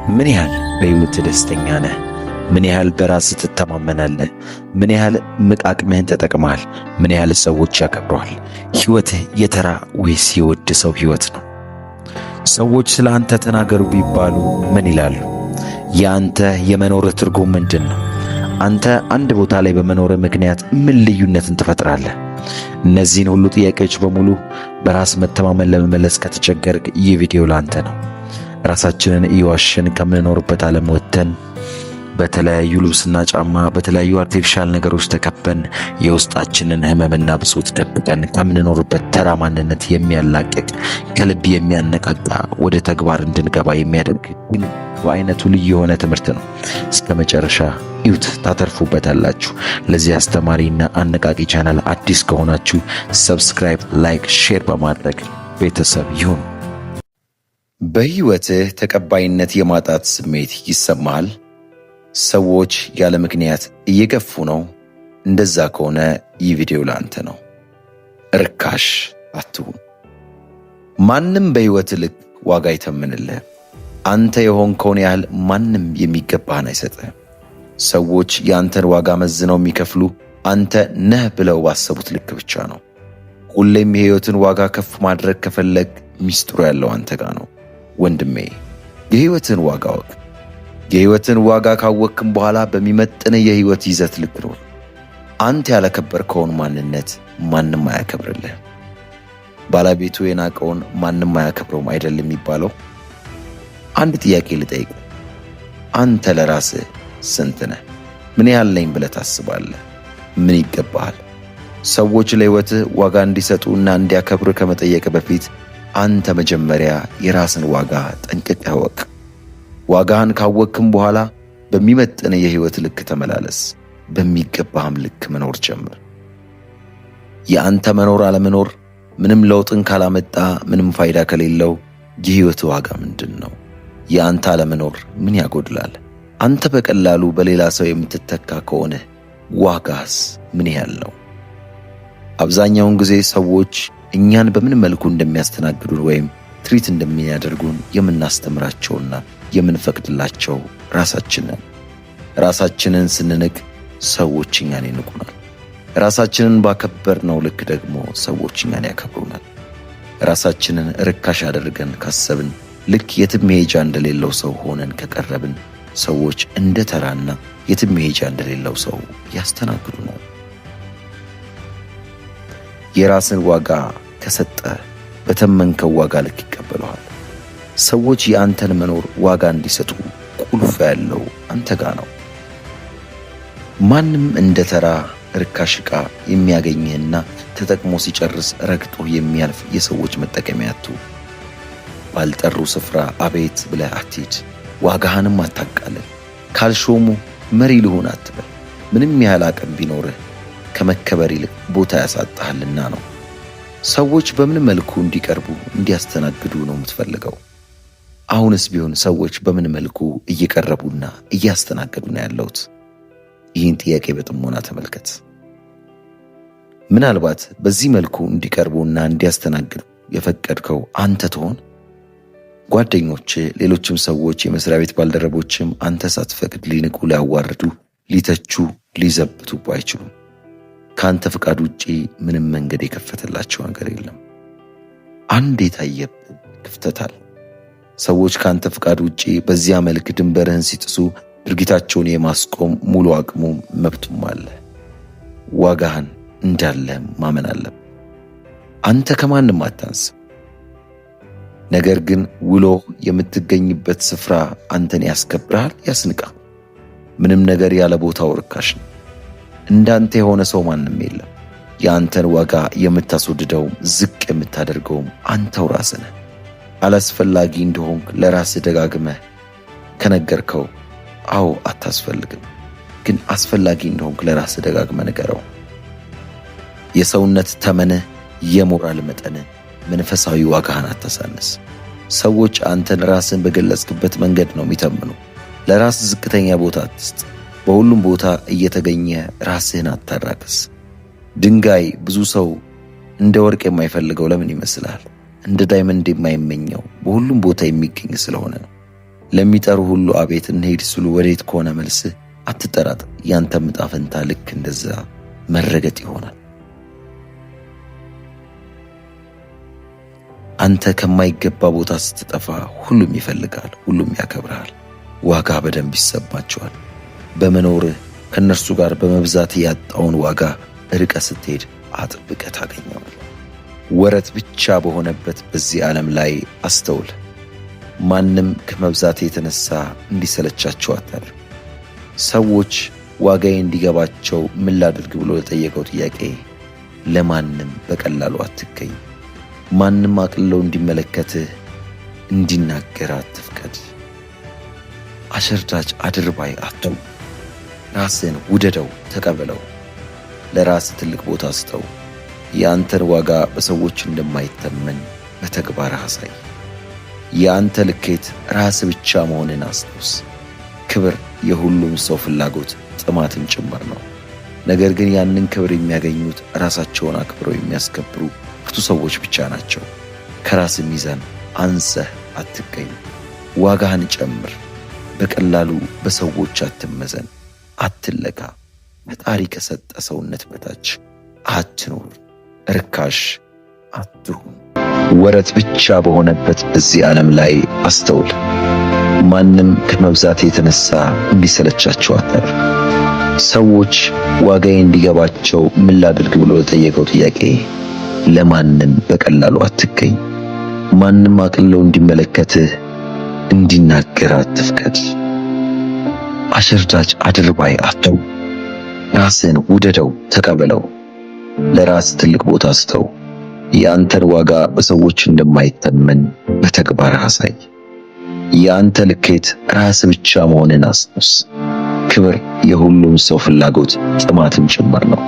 ምን ያህል በሕይወት ደስተኛ ነህ? ምን ያህል በራስህ ትተማመናለህ? ምን ያህል አቅምህን ተጠቅመሃል? ምን ያህል ሰዎች ያከብረዋል? ሕይወትህ የተራ ወይስ የውድ ሰው ሕይወት ነው? ሰዎች ስለ አንተ ተናገሩ ቢባሉ ምን ይላሉ? የአንተ የመኖርህ ትርጉም ምንድን ነው? አንተ አንድ ቦታ ላይ በመኖርህ ምክንያት ምን ልዩነትን ትፈጥራለህ? እነዚህን ሁሉ ጥያቄዎች በሙሉ በራስ መተማመን ለመመለስ ከተቸገርክ ይህ ቪዲዮ ላንተ ነው። ራሳችንን እየዋሸን ከምንኖርበት ዓለም ወጥተን በተለያዩ ልብስና ጫማ በተለያዩ አርቲፊሻል ነገሮች ተከበን የውስጣችንን ሕመምና ብሶት ደብቀን ከምንኖርበት ተራ ማንነት የሚያላቅቅ ከልብ የሚያነቃቃ ወደ ተግባር እንድንገባ የሚያደርግ ግን በአይነቱ ልዩ የሆነ ትምህርት ነው። እስከ መጨረሻ እዩት፣ ታተርፉበታላችሁ። ለዚህ አስተማሪና አነቃቂ ቻናል አዲስ ከሆናችሁ ሰብስክራይብ፣ ላይክ፣ ሼር በማድረግ ቤተሰብ ይሁኑ። በሕይወትህ ተቀባይነት የማጣት ስሜት ይሰማሃል? ሰዎች ያለ ምክንያት እየገፉ ነው? እንደዛ ከሆነ ይህ ቪዲዮ ለአንተ ነው። ርካሽ አትሁን። ማንም በሕይወትህ ልክ ዋጋ አይተምንልህ። አንተ የሆንከውን ያህል ማንም የሚገባህን አይሰጥህም። ሰዎች የአንተን ዋጋ መዝነው የሚከፍሉ አንተ ነህ ብለው ባሰቡት ልክ ብቻ ነው። ሁሌም የሕይወትን ዋጋ ከፍ ማድረግ ከፈለግ ሚስጥሩ ያለው አንተ ጋር ነው። ወንድሜ የሕይወትን ዋጋ ወቅ የሕይወትን ዋጋ ካወቅክም በኋላ በሚመጥን የሕይወት ይዘት ልክ ኑር። አንተ ያላከበርከውን ማንነት ማንም አያከብርልህ። ባለቤቱ የናቀውን ማንም አያከብረውም አይደል የሚባለው? አንድ ጥያቄ ልጠይቅ። አንተ ለራስህ ስንት ነህ? ምን ያህል ነኝ ብለህ ታስባለህ? ምን ይገባሃል? ሰዎች ለሕይወትህ ዋጋ እንዲሰጡና እንዲያከብሩ ከመጠየቅ በፊት አንተ መጀመሪያ የራስን ዋጋ ጠንቅቀህ እወቅ። ዋጋህን ካወቅክም በኋላ በሚመጥን የሕይወት ልክ ተመላለስ። በሚገባህም ልክ መኖር ጀምር። የአንተ መኖር አለመኖር ምንም ለውጥን ካላመጣ፣ ምንም ፋይዳ ከሌለው የሕይወት ዋጋ ምንድን ነው? የአንተ አለመኖር ምን ያጎድላል? አንተ በቀላሉ በሌላ ሰው የምትተካ ከሆነ ዋጋስ ምን ያህል ነው? አብዛኛውን ጊዜ ሰዎች እኛን በምን መልኩ እንደሚያስተናግዱን ወይም ትሪት እንደሚያደርጉን የምናስተምራቸውና የምንፈቅድላቸው ራሳችንን። ራሳችንን ስንንቅ ሰዎች እኛን ይንቁናል። ራሳችንን ባከበርነው ልክ ደግሞ ሰዎች እኛን ያከብሩናል። ራሳችንን ርካሽ አድርገን ካሰብን፣ ልክ የትም መሄጃ እንደሌለው ሰው ሆነን ከቀረብን፣ ሰዎች እንደ ተራና የትም መሄጃ እንደሌለው ሰው ያስተናግዱናል። የራስን ዋጋ ከሰጠ በተመንከው ዋጋ ልክ ይቀበለዋል። ሰዎች የአንተን መኖር ዋጋ እንዲሰጡ ቁልፍ ያለው አንተ ጋር ነው። ማንም እንደ ተራ ርካሽ ዕቃ የሚያገኝህና ተጠቅሞ ሲጨርስ ረግጦ የሚያልፍ የሰዎች መጠቀሚያ አትሁን። ባልጠሩ ስፍራ አቤት ብለህ አትሂድ። ዋጋህንም አታቃልል። ካልሾሙ መሪ ልሁን አትበል። ምንም ያህል አቅም ቢኖርህ ከመከበር ይልቅ ቦታ ያሳጣሃልና ነው። ሰዎች በምን መልኩ እንዲቀርቡ እንዲያስተናግዱ ነው የምትፈልገው? አሁንስ ቢሆን ሰዎች በምን መልኩ እየቀረቡና እያስተናገዱ ነው ያለውት? ይህን ጥያቄ በጥሞና ተመልከት። ምናልባት በዚህ መልኩ እንዲቀርቡና እንዲያስተናግዱ የፈቀድከው አንተ ትሆን? ጓደኞች፣ ሌሎችም ሰዎች፣ የመስሪያ ቤት ባልደረቦችም አንተ ሳትፈቅድ ሊንቁ፣ ሊያዋርዱ፣ ሊተቹ፣ ሊዘብቱቡ አይችሉም። ከአንተ ፍቃድ ውጪ ምንም መንገድ የከፈተላቸው ነገር የለም። አንድ የታየብህ ክፍተት አለ። ሰዎች ከአንተ ፍቃድ ውጪ በዚያ መልክ ድንበርህን ሲጥሱ ድርጊታቸውን የማስቆም ሙሉ አቅሙም መብቱም አለ። ዋጋህን እንዳለ ማመን አለብህ። አንተ ከማንም አታንስም። ነገር ግን ውሎ የምትገኝበት ስፍራ አንተን ያስከብርሃል፣ ያስንቃል። ምንም ነገር ያለ ቦታው ርካሽ ነው። እንዳንተ የሆነ ሰው ማንም የለም። የአንተን ዋጋ የምታስወድደውም ዝቅ የምታደርገውም አንተው ራስህ ነህ። አላስፈላጊ እንደሆንክ ለራስህ ደጋግመህ ከነገርከው አዎ አታስፈልግም፣ ግን አስፈላጊ እንደሆንክ ለራስህ ደጋግመህ ንገረው። የሰውነት ተመንህ፣ የሞራል መጠንህ፣ መንፈሳዊ ዋጋህን አታሳንስ። ሰዎች አንተን ራስን በገለጽክበት መንገድ ነው የሚተምኑ። ለራስ ዝቅተኛ ቦታ አትስጥ። በሁሉም ቦታ እየተገኘ ራስህን አታራክስ። ድንጋይ ብዙ ሰው እንደ ወርቅ የማይፈልገው ለምን ይመስላል? እንደ ዳይመንድ የማይመኘው በሁሉም ቦታ የሚገኝ ስለሆነ ነው። ለሚጠሩ ሁሉ አቤት እንሄድ ሲሉ ወዴት ከሆነ መልስህ አትጠራጠር፣ ያንተም ዕጣ ፈንታ ልክ እንደዛ መረገጥ ይሆናል። አንተ ከማይገባ ቦታ ስትጠፋ ሁሉም ይፈልጋል፣ ሁሉም ያከብርሃል፣ ዋጋ በደንብ ይሰማቸዋል። በመኖርህ ከእነርሱ ጋር በመብዛት ያጣውን ዋጋ ርቀህ ስትሄድ አጥብቀህ ታገኘዋለህ። ወረት ብቻ በሆነበት በዚህ ዓለም ላይ አስተውል። ማንም ከመብዛት የተነሳ እንዲሰለቻቸው አታድርግ። ሰዎች ዋጋዬ እንዲገባቸው ምን ላድርግ ብሎ ለጠየቀው ጥያቄ ለማንም በቀላሉ አትገኝ። ማንም አቅልለው እንዲመለከትህ እንዲናገር አትፍቀድ። አሸርዳጅ አድርባይ አትሁን። ራስን ውደደው፣ ተቀበለው። ለራስ ትልቅ ቦታ ስጠው። የአንተን ዋጋ በሰዎች እንደማይተመን በተግባር አሳይ። የአንተ ልኬት ራስ ብቻ መሆንን አስታውስ። ክብር የሁሉም ሰው ፍላጎት ጥማትም ጭምር ነው። ነገር ግን ያንን ክብር የሚያገኙት ራሳቸውን አክብረው የሚያስከብሩ ብርቱ ሰዎች ብቻ ናቸው። ከራስ ሚዛን አንሰህ አትገኝ። ዋጋህን ጨምር። በቀላሉ በሰዎች አትመዘን፣ አትለካ። ፈጣሪ ከሰጠ ሰውነት በታች አትኑር። ርካሽ አትሁን። ወረት ብቻ በሆነበት በዚህ ዓለም ላይ አስተውል። ማንም ከመብዛት የተነሳ እንዲሰለቻቸው አታድርግ። ሰዎች ዋጋዬ እንዲገባቸው ምን ላድርግ ብሎ ለጠየቀው ጥያቄ ለማንም በቀላሉ አትገኝ። ማንም አቅልለው እንዲመለከትህ እንዲናገር አትፍቀድ። አሸርዳጅ አድርባይ አትሁን። ራስን ውደደው፣ ተቀበለው። ለራስ ትልቅ ቦታ ስጠው። የአንተን ዋጋ በሰዎች እንደማይተመን በተግባር አሳይ። የአንተ ልኬት ራስ ብቻ መሆንን አስታውስ። ክብር የሁሉም ሰው ፍላጎት ጥማትም ጭምር ነው።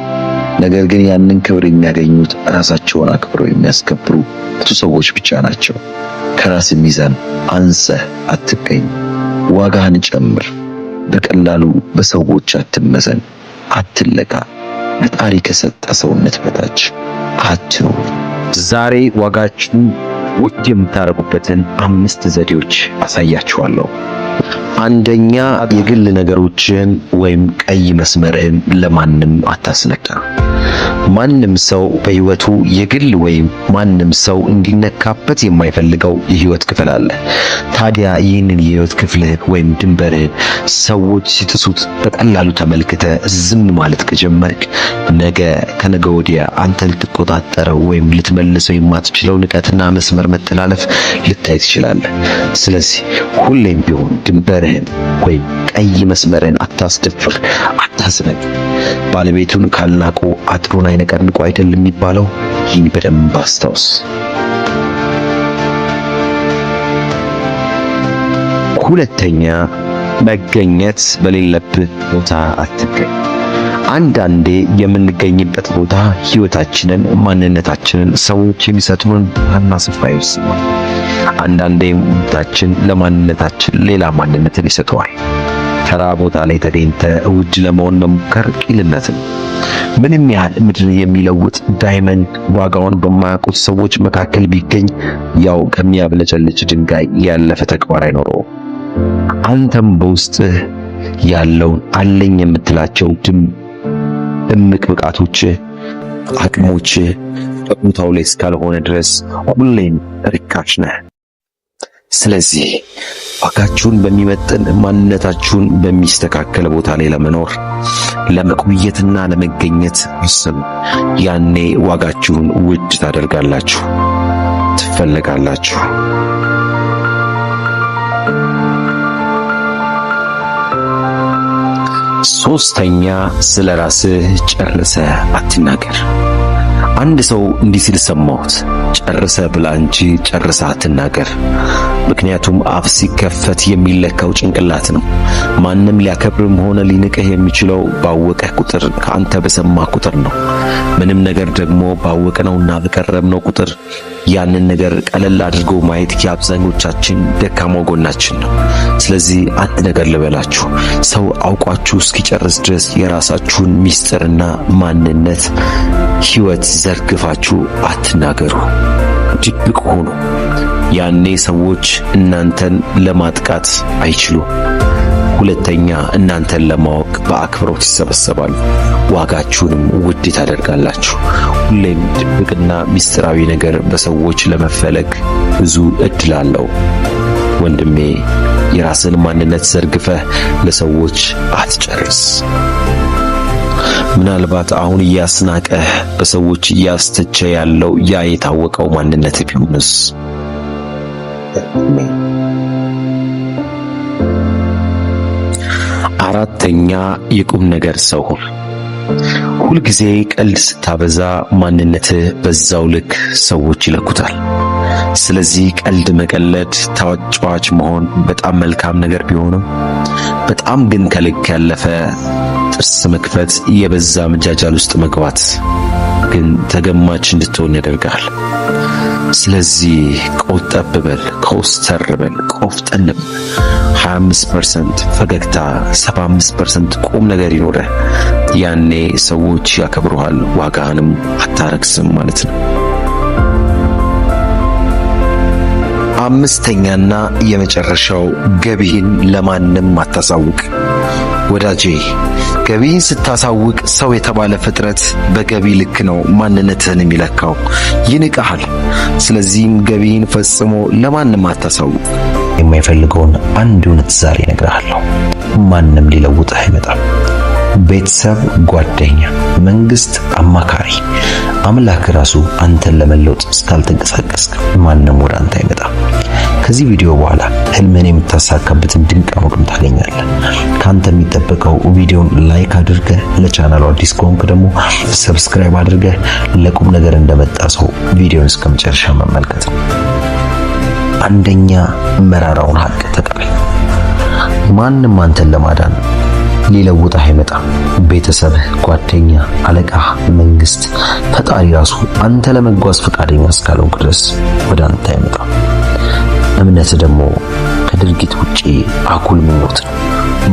ነገር ግን ያንን ክብር የሚያገኙት ራሳቸውን አክብረው የሚያስከብሩ ብርቱ ሰዎች ብቻ ናቸው። ከራስ ሚዛን አንሰህ አትገኝ። ዋጋህን ጨምር። በቀላሉ በሰዎች አትመዘን፣ አትለካ። ፈጣሪ ከሰጠ ሰውነት በታች አትኑር። ዛሬ ዋጋችሁን ውድ የምታረጉበትን 5 ዘዴዎች አሳያችኋለሁ። አንደኛ፣ የግል ነገሮችን ወይም ቀይ መስመርን ለማንም አታስነካ። ማንም ሰው በህይወቱ የግል ወይም ማንም ሰው እንዲነካበት የማይፈልገው የህይወት ክፍል አለ። ታዲያ ይህንን የህይወት ክፍልህን ወይም ድንበርህን ሰዎች ሲጥሱት በቀላሉ ተመልክተ ዝም ማለት ከጀመርክ ነገ ከነገ ወዲያ አንተ ልትቆጣጠረው ወይም ልትመልሰው የማትችለው ንቀትና መስመር መተላለፍ ልታይ ትችላለህ። ስለዚህ ሁሌም ቢሆን ድንበርህን ወይም ቀይ መስመርን አታስደፍር፣ አታስነቅ። ባለቤቱን ካልናቁ አጥሩን አይነቀንቁ አይደል የሚባለው? ይህን በደንብ አስታውስ። ሁለተኛ፣ መገኘት በሌለበት ቦታ አትገኝ። አንዳንዴ የምንገኝበት ቦታ ህይወታችንን፣ ማንነታችንን፣ ሰዎች የሚሰጡን ዋና ስፍራ ይወስናል። አንዳንዴ ቦታችን ለማንነታችን ሌላ ማንነትን ይሰጠዋል። ተራ ቦታ ላይ ተገኝተ ውድ ለመሆን መሞከር ቂልነት ነው። ምንም ያህል ምድር የሚለውጥ ዳይመንድ ዋጋውን በማያውቁት ሰዎች መካከል ቢገኝ ያው ከሚያብለጨልጭ ድንጋይ ያለፈ ተግባር አይኖረውም። አንተም በውስጥህ ያለውን አለኝ የምትላቸው እምቅ ብቃቶች፣ አቅሞች በቦታው ላይ እስካልሆነ ድረስ ሁሌም ርካሽ ነህ። ስለዚህ ዋጋችሁን በሚመጥን ማንነታችሁን በሚስተካከል ቦታ ላይ ለመኖር ለመቆየትና ለመገኘት ወስኑ። ያኔ ዋጋችሁን ውድ ታደርጋላችሁ፣ ትፈለጋላችሁ። ሶስተኛ፣ ስለ ራስህ ጨርሰህ አትናገር። አንድ ሰው እንዲህ ሲል ሰማሁት፣ ጨርሰህ ብላ እንጂ ጨርሰህ አትናገር። ምክንያቱም አፍ ሲከፈት የሚለካው ጭንቅላት ነው። ማንም ሊያከብርም ሆነ ሊንቅህ የሚችለው ባወቀህ ቁጥር፣ ከአንተ በሰማህ ቁጥር ነው። ምንም ነገር ደግሞ ባወቅነውና በቀረብነው ቁጥር ያንን ነገር ቀለል አድርጎ ማየት የአብዛኞቻችን ደካማው ጎናችን ነው። ስለዚህ አንድ ነገር ልበላችሁ፣ ሰው አውቋችሁ እስኪጨርስ ድረስ የራሳችሁን ሚስጥርና ማንነት ሕይወት ዘርግፋችሁ አትናገሩ። ድብቅ ሁኑ። ያኔ ሰዎች እናንተን ለማጥቃት አይችሉም። ሁለተኛ እናንተን ለማወቅ በአክብሮት ይሰበሰባሉ። ዋጋችሁንም ውድ ታደርጋላችሁ። ሁሌም ድብቅና ሚስጥራዊ ነገር በሰዎች ለመፈለግ ብዙ እድል አለው። ወንድሜ የራስን ማንነት ዘርግፈህ ለሰዎች አትጨርስ። ምናልባት አሁን እያስናቀህ በሰዎች እያስተቸ ያለው ያ የታወቀው ማንነት ቢሆንስ? አራተኛ የቁም ነገር ሰው ሁን። ሁልጊዜ ቀልድ ስታበዛ ማንነትህ በዛው ልክ ሰዎች ይለኩታል። ስለዚህ ቀልድ መቀለድ፣ ተጫዋች መሆን በጣም መልካም ነገር ቢሆንም በጣም ግን ከልክ ያለፈ ጥርስ መክፈት፣ የበዛ መጃጃል ውስጥ መግባት ግን ተገማች እንድትሆን ያደርጋል። ስለዚህ ቆጠብ በል፣ ኮስተር በል፣ ቆፍጠን በል። 25% ፈገግታ፣ 75% ቁም ነገር ይኖረህ። ያኔ ሰዎች ያከብሩሃል፣ ዋጋህንም አታረክስም ማለት ነው። አምስተኛና የመጨረሻው ገቢህን ለማንም አታሳውቅ። ወዳጄ ገቢህን ስታሳውቅ ሰው የተባለ ፍጥረት በገቢ ልክ ነው ማንነትህን የሚለካው፣ ይንቅሃል። ስለዚህም ገቢህን ፈጽሞ ለማንም አታሳውቅ። የማይፈልገውን አንድ እውነት ዛሬ እነግርሃለሁ፣ ማንም ሊለውጥህ አይመጣም። ቤተሰብ፣ ጓደኛ፣ መንግስት፣ አማካሪ፣ አምላክ ራሱ አንተን ለመለወጥ እስካልተንቀሳቀስክ ማንም ወደ አንተ አይመጣም። ከዚህ ቪዲዮ በኋላ ህልምን የምታሳካበትን ድንቅ አቅም ታገኛለህ። ካንተ የሚጠበቀው ቪዲዮን ላይክ አድርገህ፣ ለቻናሉ አዲስ ከሆንክ ደግሞ ሰብስክራይብ አድርገህ ለቁም ነገር እንደመጣ ሰው ቪዲዮን እስከመጨረሻ መመልከት ነው። አንደኛ መራራውን ሀቅ ተቀበል። ማንም አንተን ለማዳን ሊለውጥህ አይመጣም። ቤተሰብህ፣ ጓደኛ፣ አለቃ፣ መንግስት፣ ፈጣሪ ራሱ አንተ ለመጓዝ ፈቃደኛ እስካልሆንክ ድረስ ወደ አንተ አይመጣም። እምነት ደግሞ ከድርጊት ውጪ አጉል ምኞት ነው።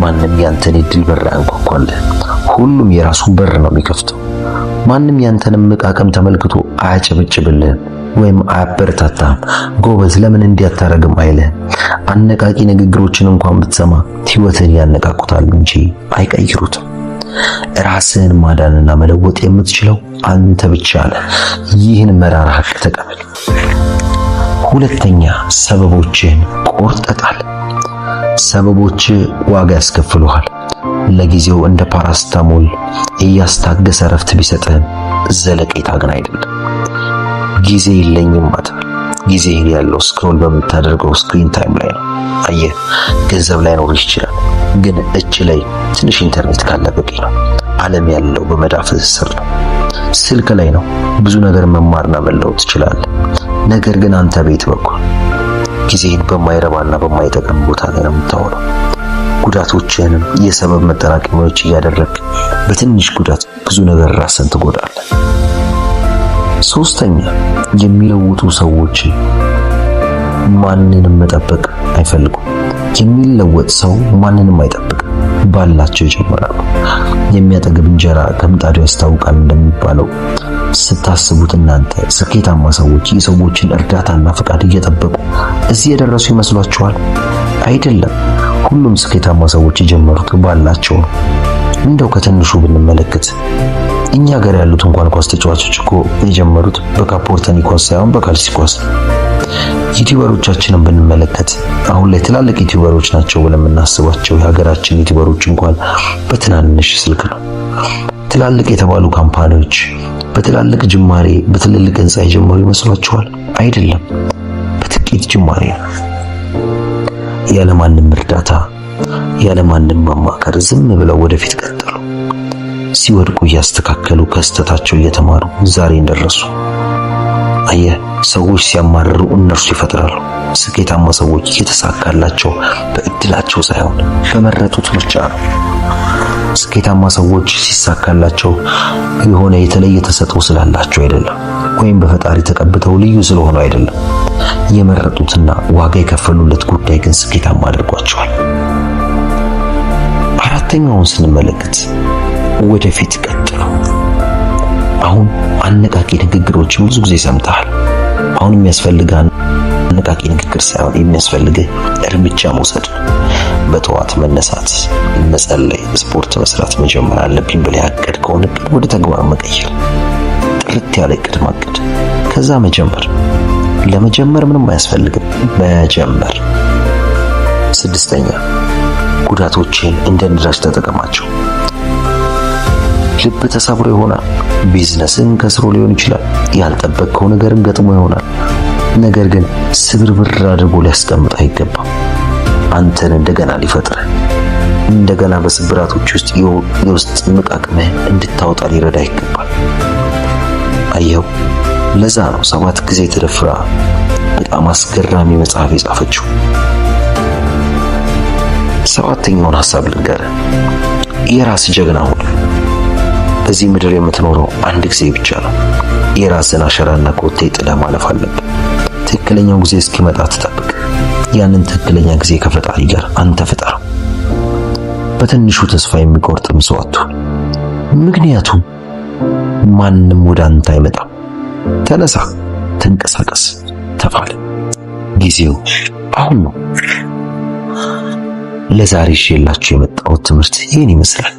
ማንም ያንተን የድል በር አያንኳኳልህ። ሁሉም የራሱን በር ነው የሚከፍተው። ማንም ያንተን መቃቀም ተመልክቶ አያጨበጭብልህም ወይም አያበረታታህም። ጎበዝ ለምን እንዲያታረግም አይልህም። አነቃቂ ንግግሮችን እንኳን ብትሰማ ህይወትን ያነቃቁታል እንጂ አይቀይሩትም። ራስህን ማዳንና መለወጥ የምትችለው አንተ ብቻ ነህ። ይህን መራራ ሀቅ ተቀበል። ሁለተኛ ሰበቦችን ቆርጠጣል። ሰበቦች ዋጋ ያስከፍሉሃል። ለጊዜው እንደ ፓራስታሞል እያስታገሰ ረፍት ቢሰጥህም ዘለቄታ ግን አይደለም። ጊዜ የለኝም አትበል። ጊዜ ያለው ስክሮል በምታደርገው ስክሪን ታይም ላይ ነው። አየህ፣ ገንዘብ ላይ ኖር ይችላል፣ ግን እጅ ላይ ትንሽ ኢንተርኔት ካለ በቂ ነው። ዓለም ያለው በመዳፍህ ስር ነው። ስልክ ላይ ነው። ብዙ ነገር መማርና መለወጥ ትችላለህ። ነገር ግን አንተ ቤት በኩል ጊዜን በማይረባና በማይጠቅም ቦታ ላይ ነው የምታውለው። ጉዳቶችህንም የሰበብ መጠራቀሚያዎች እያደረግ በትንሽ ጉዳት ብዙ ነገር ራስን ትጎዳለህ። ሶስተኛ የሚለውጡ ሰዎች ማንንም መጠበቅ አይፈልጉም። የሚለወጥ ሰው ማንንም አይጠብቅም፣ ባላቸው ይጀምራሉ። የሚያጠግብ እንጀራ ከምጣዱ ያስታውቃል እንደሚባለው ስታስቡት እናንተ ስኬታማ ሰዎች የሰዎችን እርዳታና ፈቃድ እየጠበቁ እዚህ የደረሱ ይመስሏችኋል? አይደለም። ሁሉም ስኬታማ ሰዎች የጀመሩት ባላቸው ነው። እንደው ከትንሹ ብንመለከት እኛ ሀገር ያሉት እንኳን ኳስ ተጫዋቾች እኮ የጀመሩት በካፖርተኒ ኳስ ሳይሆን በካልሲ ኳስ ነው። ዩቲዩበሮቻችንን ብንመለከት አሁን ላይ ትላልቅ ዩቲዩበሮች ናቸው ብለን የምናስባቸው የሀገራችን ዩቲዩበሮች እንኳን በትናንሽ ስልክ ነው። ትላልቅ የተባሉ ካምፓኒዎች በትላልቅ ጅማሬ በትልልቅ ህንጻ የጀመሩ ይመስሏችኋል? አይደለም፣ በጥቂት ጅማሬ ነው። ያለማንም እርዳታ ያለማንም ማማከር ዝም ብለው ወደፊት ቀጠሉ። ሲወድቁ እያስተካከሉ ከስተታቸው እየተማሩ ዛሬ እንደረሱ። አየህ፣ ሰዎች ሲያማርሩ እነርሱ ይፈጥራሉ። ስኬታማ ሰዎች የተሳካላቸው በእድላቸው ሳይሆን በመረጡት ምርጫ ነው። ስኬታማ ሰዎች ሲሳካላቸው የሆነ የተለየ ተሰጥኦ ስላላቸው አይደለም፣ ወይም በፈጣሪ ተቀብተው ልዩ ስለሆኑ አይደለም። የመረጡትና ዋጋ የከፈሉለት ጉዳይ ግን ስኬታማ አድርጓቸዋል። አራተኛውን ስንመለከት ወደፊት ቀጥሉ። አሁን አነቃቂ ንግግሮችን ብዙ ጊዜ ሰምተሃል። አሁን የሚያስፈልጋን አነቃቂ ንግግር ሳይሆን የሚያስፈልግህ እርምጃ መውሰድ ነው። በጠዋት መነሳት፣ መጸለይ፣ ስፖርት መስራት መጀመር አለብኝ ብለህ ያቀድከውን እቅድ ወደ ተግባር መቀየር። ጥርት ያለ እቅድ ማቀድ፣ ከዛ መጀመር። ለመጀመር ምንም አያስፈልግም፣ መጀመር። 6ኛ ጉዳቶችን እንደ ነዳጅ ተጠቀማቸው። ልብ ተሰብሮ ይሆናል። ቢዝነስን ከስሮ ሊሆን ይችላል። ያልጠበቅከው ነገርን ገጥሞ ይሆናል። ነገር ግን ስብርብር አድርጎ ሊያስቀምጥ አይገባም። አንተን እንደገና ሊፈጥር፣ እንደገና በስብራቶች ውስጥ የውስጥ ምቃቅምህ እንድታወጣ ሊረዳ ይገባል። አየው፣ ለዛ ነው 7 ጊዜ ተደፍራ በጣም አስገራሚ መጽሐፍ የጻፈችው። 7ኛውን ሐሳብ ልንገርህ። የራስ ጀግና ሁን። በዚህ ምድር የምትኖረው አንድ ጊዜ ብቻ ነው። የራስን አሻራና ኮቴ ጥለህ ማለፍ አለብህ። ትክክለኛው ጊዜ እስኪመጣ ትጠብቅ። ያንን ትክክለኛ ጊዜ ከፈጣሪ ጋር አንተ ፍጠረው። በትንሹ ተስፋ የሚቆርጥም ሰው አትሁን። ምክንያቱም ማንም ወደ አንተ አይመጣም። ተነሳ፣ ተንቀሳቀስ፣ ተፋለም። ጊዜው አሁን ነው። ለዛሬ ይዤላችሁ የመጣሁት ትምህርት ይህን ይመስላል።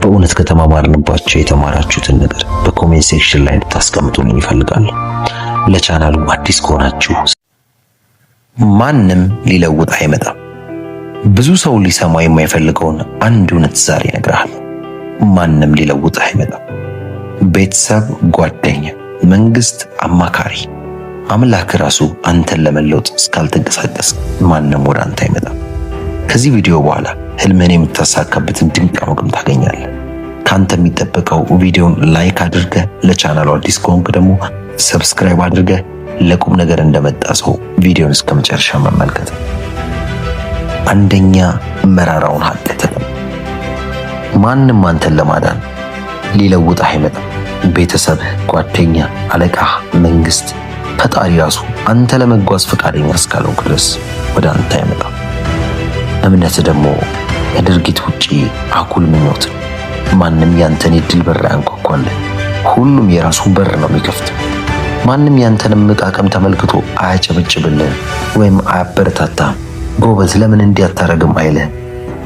በእውነት ከተማማርንባቸው የተማራችሁትን ነገር በኮሜንት ሴክሽን ላይ እንድታስቀምጡልኝ እፈልጋለሁ። ለቻናሉ አዲስ ከሆናችሁ ማንም ሊለውጥ አይመጣም። ብዙ ሰው ሊሰማ የማይፈልገውን አንድ እውነት ዛሬ እነግርሃለሁ። ማንም ሊለውጥ አይመጣም። ቤተሰብ፣ ጓደኛ፣ መንግስት፣ አማካሪ፣ አምላክ ራሱ አንተን ለመለውጥ እስካልተንቀሳቀስ ማንም ወደ አንተ አይመጣም። ከዚህ ቪዲዮ በኋላ ህልምን የምታሳካበትን ድንቅ አቅም ታገኛለህ። ካንተ የሚጠበቀው ቪዲዮን ላይክ አድርገህ፣ ለቻናሉ አዲስ ከሆንክ ደግሞ ሰብስክራይብ አድርገህ ለቁም ነገር እንደመጣ ሰው ቪዲዮን እስከ መጨረሻ መመልከት። አንደኛ መራራውን ሀቅ ተጠቀም። ማንም አንተን ለማዳን ሊለውጥ አይመጣም። ቤተሰብህ፣ ጓደኛ፣ አለቃ፣ መንግስት፣ ፈጣሪ ራሱ አንተ ለመጓዝ ፈቃደኛ እስካልሆንክ ድረስ ወደ አንተ አይመጣም። እምነት ደግሞ ከድርጊት ውጪ አጉል ምኞት ነው። ማንም ያንተን የድል በር አያንኳኳልህ። ሁሉም የራሱን በር ነው የሚከፍት። ማንም ያንተን አቅም ተመልክቶ አያጨበጭብልህ ወይም አያበረታታም። ጎበዝ ለምን እንዲያታረግም አይልህ።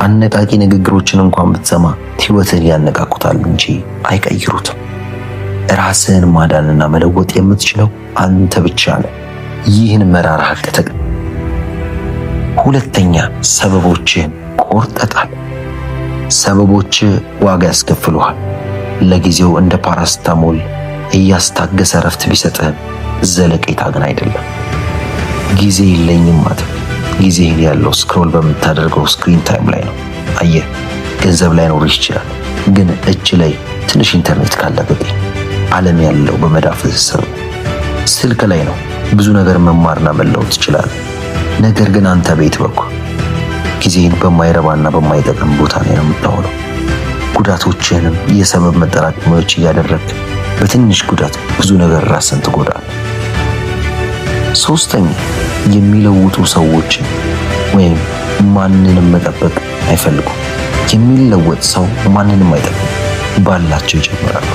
አነቃቂ ንግግሮችን እንኳን ብትሰማ ህይወትን ያነቃቁታል እንጂ አይቀይሩትም። ራስህን ማዳንና መለወጥ የምትችለው አንተ ብቻ ነህ። ይህን መራራ ሀቅ ተቀበል። 2ኛ ሰበቦችን ቆርጠጣል። ሰበቦች ዋጋ ያስከፍሉሃል። ለጊዜው እንደ ፓራስታሞል እያስታገሰ ረፍት ቢሰጥህም ዘለቄታ ግን አይደለም። ጊዜ የለኝም ማለት ጊዜህን ያለው ስክሮል በምታደርገው ስክሪን ታይም ላይ ነው። አየህ፣ ገንዘብ ላይኖርህ ይችላል፣ ግን እጅ ላይ ትንሽ ኢንተርኔት ካለ በቂ። ዓለም ያለው በመዳፍህ ስር ነው። ስልክ ላይ ነው። ብዙ ነገር መማርና መለወጥ ትችላለህ። ነገር ግን አንተ ቤት በኩል ጊዜን በማይረባና በማይጠቅም ቦታ ላይ ነው የምታውለው። ጉዳቶችህንም የሰበብ መጠራቀሚያዎች እያደረግህ በትንሽ ጉዳት ብዙ ነገር ራስን ትጎዳለህ። 3ኛ የሚለውጡ ሰዎችን ወይም ማንንም መጠበቅ አይፈልጉም። የሚለወጥ ሰው ማንንም አይጠብቅም፣ ባላቸው ይጀምራሉ።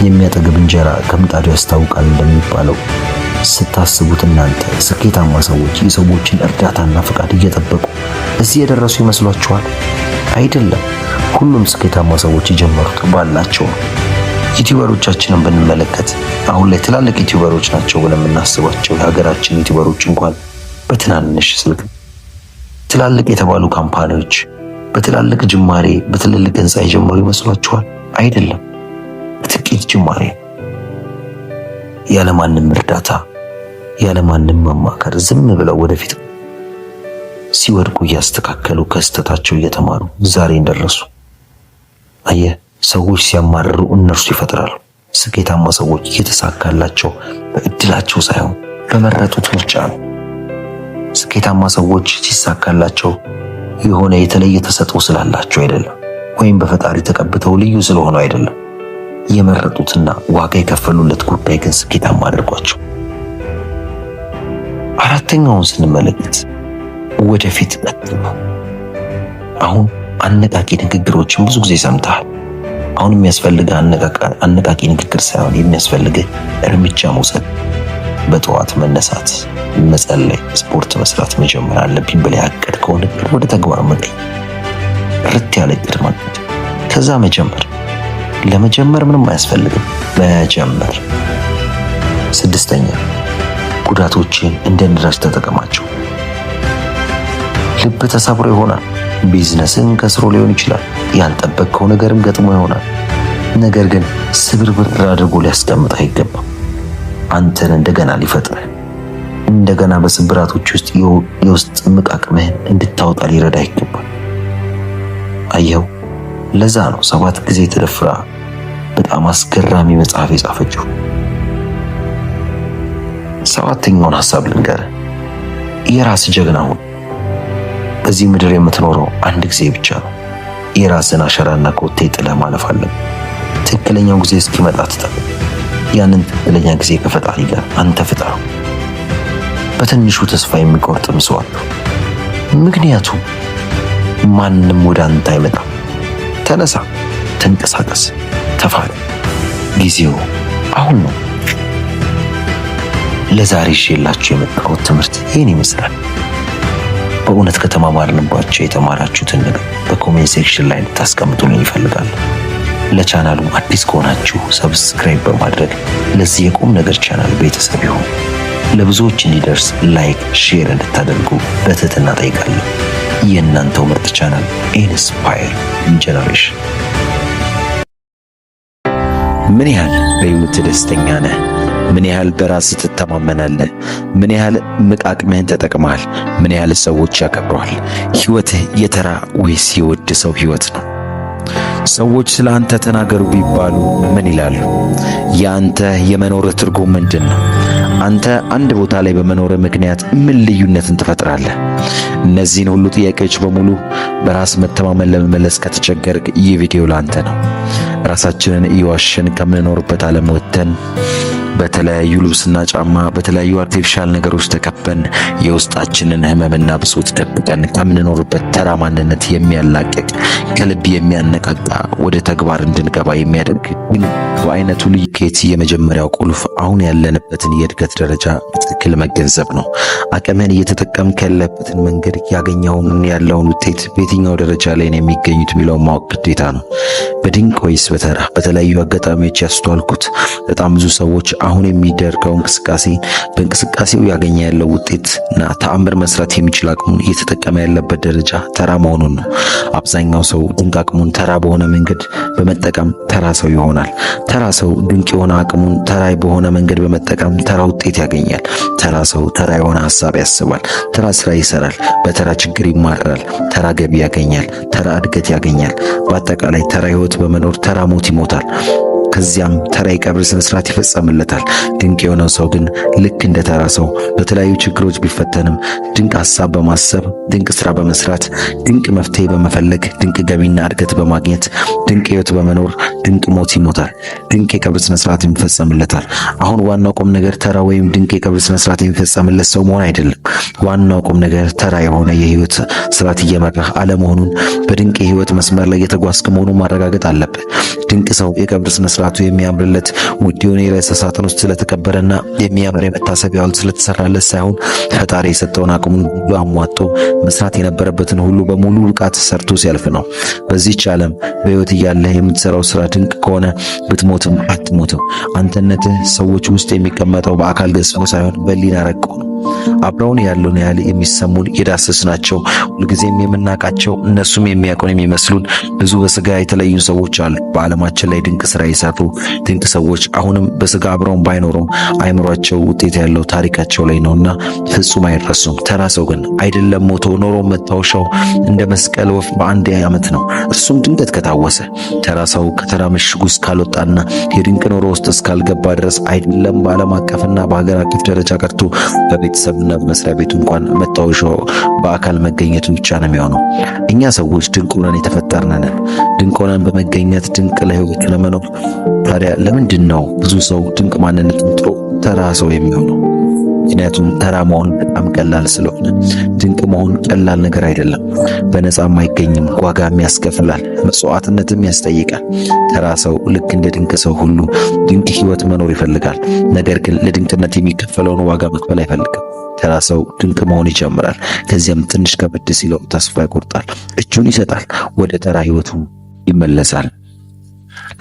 የሚያጠግብ እንጀራ ከምጣዱ ያስታውቃል እንደሚባለው ስታስቡት እናንተ ስኬታማ ሰዎች የሰዎችን እርዳታና ፍቃድ እየጠበቁ እዚህ የደረሱ ይመስሏችኋል? አይደለም። ሁሉም ስኬታማ ሰዎች የጀመሩት ባላቸው ነው። ዩቲዩበሮቻችንን ብንመለከት አሁን ላይ ትላልቅ ዩቲዩበሮች ናቸው ብለን የምናስባቸው የሀገራችን ዩቲዩበሮች እንኳን በትናንሽ ስልክ ትላልቅ የተባሉ ካምፓኒዎች በትላልቅ ጅማሬ በትልልቅ ህንፃ የጀመሩ ይመስሏችኋል? አይደለም። በጥቂት ጅማሬ ያለማንም እርዳታ ያለማንም መማከር ዝም ብለው ወደፊት ሲወድቁ እያስተካከሉ ከስተታቸው እየተማሩ ዛሬ እንደደረሱ። አየህ፣ ሰዎች ሲያማርሩ እነርሱ ይፈጥራሉ። ስኬታማ ሰዎች የተሳካላቸው በእድላቸው ሳይሆን በመረጡት ምርጫ ነው። ስኬታማ ሰዎች ሲሳካላቸው የሆነ የተለየ ተሰጥኦ ስላላቸው አይደለም፣ ወይም በፈጣሪ ተቀብተው ልዩ ስለሆኑ አይደለም። የመረጡትና ዋጋ የከፈሉለት ጉዳይ ግን ስኬታማ አድርጓቸው። 4ኛውን ስንመለከት ወደፊት ቀጥሉ። አሁን አነቃቂ ንግግሮችን ብዙ ጊዜ ሰምተሃል። አሁን የሚያስፈልግህ አነቃቂ ንግግር ሳይሆን የሚያስፈልግህ እርምጃ መውሰድ። በጠዋት መነሳት፣ መጸለይ፣ ስፖርት መስራት መጀመር አለብኝ ብለህ ያቀድከው ነገር ወደ ተግባር መቀየር፣ ርት ያለ እቅድ ማቀድ፣ ከዛ መጀመር። ለመጀመር ምንም አያስፈልግም፣ መጀመር። 6ኛ ጉዳቶችን እንደ ነዳጅ ተጠቀማቸው። ልብ ተሰብሮ ይሆናል፣ ቢዝነስን ከስሮ ሊሆን ይችላል፣ ያልጠበቅከው ነገርም ገጥሞ ይሆናል። ነገር ግን ስብርብር አድርጎ ሊያስቀምጥ አይገባም። አንተን እንደገና ሊፈጥርህ፣ እንደገና በስብራቶች ውስጥ የውስጥ እምቅ አቅምህን እንድታወጣ ሊረዳ ይገባል። አየው፣ ለዛ ነው 7 ጊዜ ተደፍራ በጣም አስገራሚ መጽሐፍ የጻፈችው። 7ኛውን ሐሳብ ልንገርህ። የራስ ጀግና ሁን። በዚህ ምድር የምትኖረው አንድ ጊዜ ብቻ ነው። የራስን አሻራና ኮቴ ጥለህ ማለፍ አለብህ። ትክክለኛው ጊዜ እስኪመጣ ትጠብቅ። ያንን ትክክለኛ ጊዜ ከፈጣሪ ጋር አንተ ፍጠረው። በትንሹ ተስፋ የሚቆርጥም ሰው አለ። ምክንያቱም ማንም ወደ አንተ አይመጣም። ተነሳ፣ ተንቀሳቀስ፣ ተፋል። ጊዜው አሁን ነው። ለዛሬ ይዤላችሁ የመጣሁት ትምህርት ይህን ይመስላል። በእውነት ከተማማርንባቸው የተማራችሁትን ነገር በኮሜንት ሴክሽን ላይ ልታስቀምጡልኝ ይፈልጋሉ። ለቻናሉ አዲስ ከሆናችሁ ሰብስክራይብ በማድረግ ለዚህ የቁም ነገር ቻናል ቤተሰብ ይሁኑ። ለብዙዎች እንዲደርስ ላይክ፣ ሼር እንድታደርጉ በትህትና ጠይቃለሁ። የእናንተው ምርጥ ቻናል ኢንስፓየር ጀነሬሽን። ምን ያህል በሕይወት ደስተኛ ነህ? ምን ያህል በራስህ ትተማመናለህ? ምን ያህል እምቅ አቅምህን ተጠቅመሃል? ምን ያህል ሰዎች ያከብረዋል? ሕይወትህ የተራ ወይስ የውድ ሰው ሕይወት ነው? ሰዎች ስለ አንተ ተናገሩ ቢባሉ ምን ይላሉ? የአንተ የመኖርህ ትርጉም ምንድን ነው? አንተ አንድ ቦታ ላይ በመኖርህ ምክንያት ምን ልዩነትን ትፈጥራለህ? እነዚህን ሁሉ ጥያቄዎች በሙሉ በራስ መተማመን ለመመለስ ከተቸገርክ ይህ ቪዲዮ ላንተ ነው። ራሳችንን እየዋሸን ከምንኖርበት ዓለም ወጥተን በተለያዩ ልብስና ጫማ በተለያዩ አርቲፊሻል ነገሮች ተከበን የውስጣችንን ሕመምና ብሶት ደብቀን ከምንኖርበት ተራ ማንነት የሚያላቅቅ ከልብ የሚያነቃቃ ወደ ተግባር እንድንገባ የሚያደርግ ግን በአይነቱ ልኬት የመጀመሪያው ቁልፍ አሁን ያለንበትን የእድገት ደረጃ በትክክል መገንዘብ ነው። አቅምህን እየተጠቀምክ ያለበትን መንገድ ያገኘውን ያለውን ውጤት በየትኛው ደረጃ ላይ ነው የሚገኙት የሚለውን ማወቅ ግዴታ ነው። በድንቅ ወይስ በተራ? በተለያዩ አጋጣሚዎች ያስተዋልኩት በጣም ብዙ ሰዎች አሁን የሚደረገው እንቅስቃሴ በእንቅስቃሴው ያገኘ ያለው ውጤትና ተአምር መስራት የሚችል አቅሙን እየተጠቀመ ያለበት ደረጃ ተራ መሆኑን ነው። አብዛኛው ሰው ድንቅ አቅሙን ተራ በሆነ መንገድ በመጠቀም ተራ ሰው ይሆናል። ተራ ሰው ድንቅ የሆነ አቅሙን ተራ በሆነ መንገድ በመጠቀም ተራ ውጤት ያገኛል። ተራ ሰው ተራ የሆነ ሐሳብ ያስባል፣ ተራ ስራ ይሰራል፣ በተራ ችግር ይማራል፣ ተራ ገቢ ያገኛል፣ ተራ እድገት ያገኛል። በአጠቃላይ ተራ ሕይወት በመኖር ተራ ሞት ይሞታል። ከዚያም ተራ የቀብር ስነ ስርዓት ይፈጸምለታል። ድንቅ የሆነው ሰው ግን ልክ እንደ ተራ ሰው በተለያዩ ችግሮች ቢፈተንም ድንቅ ሐሳብ በማሰብ ድንቅ ስራ በመስራት ድንቅ መፍትሄ በመፈለግ ድንቅ ገቢና እድገት በማግኘት ድንቅ ሕይወት በመኖር ድንቅ ሞት ይሞታል። ድንቅ የቀብር ስነ ስርዓት ይፈጸምለታል። አሁን ዋናው ቁም ነገር ተራ ወይም ድንቅ የቀብር ስነ ስርዓት የሚፈጸምለት ሰው መሆን አይደለም። ዋናው ቁም ነገር ተራ የሆነ የሕይወት ስርዓት እየመራህ አለመሆኑን፣ በድንቅ የሕይወት መስመር ላይ የተጓዝክ መሆኑን ማረጋገጥ አለብህ። ድንቅ ሰው የቀብር ስነ ስርዓቱ የሚያምርለት ውድ የሆነ የሬሳ ሳጥን ውስጥ ስለተቀበረና የሚያምር የመታሰቢያ ሐውልት ስለተሰራለት ሳይሆን ፈጣሪ የሰጠውን አቅሙን ሁሉ አሟጦ መስራት የነበረበትን ሁሉ በሙሉ ብቃት ሰርቶ ሲያልፍ ነው። በዚህች ዓለም በሕይወት እያለህ የምትሰራው ስራ ድንቅ ከሆነ ብትሞትም አትሞትም። አንተነትህ ሰዎች ውስጥ የሚቀመጠው በአካል ገጽታ ሳይሆን በሕሊና ረቆ ነው። አብረውን ያለውን ያህል የሚሰሙን የዳሰስናቸው ሁልጊዜም የምናውቃቸው እነሱም የሚያውቁን የሚመስሉን ብዙ በስጋ የተለዩን ሰዎች አሉ። በዓለማችን ላይ ድንቅ ስራ የሰሩ ድንቅ ሰዎች አሁንም በስጋ አብረውን ባይኖሩም አይምሯቸው ውጤት ያለው ታሪካቸው ላይ ነውና ፍጹም አይረሱም። ተራ ሰው ግን አይደለም ሞቶ ኖሮ መታወሻው እንደ መስቀል ወፍ በአንድ ዓመት ነው፣ እሱም ድንገት ከታወሰ። ተራ ሰው ከተራ ምሽጉ እስካልወጣና የድንቅ ኑሮ ውስጥ እስካልገባ ድረስ አይደለም በዓለም አቀፍና በሀገር አቀፍ ደረጃ ቀርቶ በቤተሰብና በመስሪያ ቤቱ እንኳን መታወሻው በአካል መገኘቱ ብቻ ነው የሚሆነው። እኛ ሰዎች ድንቅ ሆነን የተፈጠርን ነን። ድንቅ ሆነን በመገኘት ድንቅ ለሕይወት ለመኖር ታዲያ ለምንድን ነው ብዙ ሰው ድንቅ ማንነቱን ጥሎ ተራ ሰው የሚሆነው? ምክንያቱም ተራ መሆን በጣም ቀላል ስለሆነ። ድንቅ መሆን ቀላል ነገር አይደለም። በነፃም አይገኝም። ዋጋም ያስከፍላል፣ መስዋዕትነትም ያስጠይቃል። ተራ ሰው ልክ እንደ ድንቅ ሰው ሁሉ ድንቅ ሕይወት መኖር ይፈልጋል። ነገር ግን ለድንቅነት የሚከፈለውን ዋጋ መክፈል አይፈልግም። ተራ ሰው ድንቅ መሆን ይጀምራል። ከዚያም ትንሽ ከበድ ሲለው ተስፋ ይቆርጣል፣ እጁን ይሰጣል፣ ወደ ተራ ሕይወቱ ይመለሳል።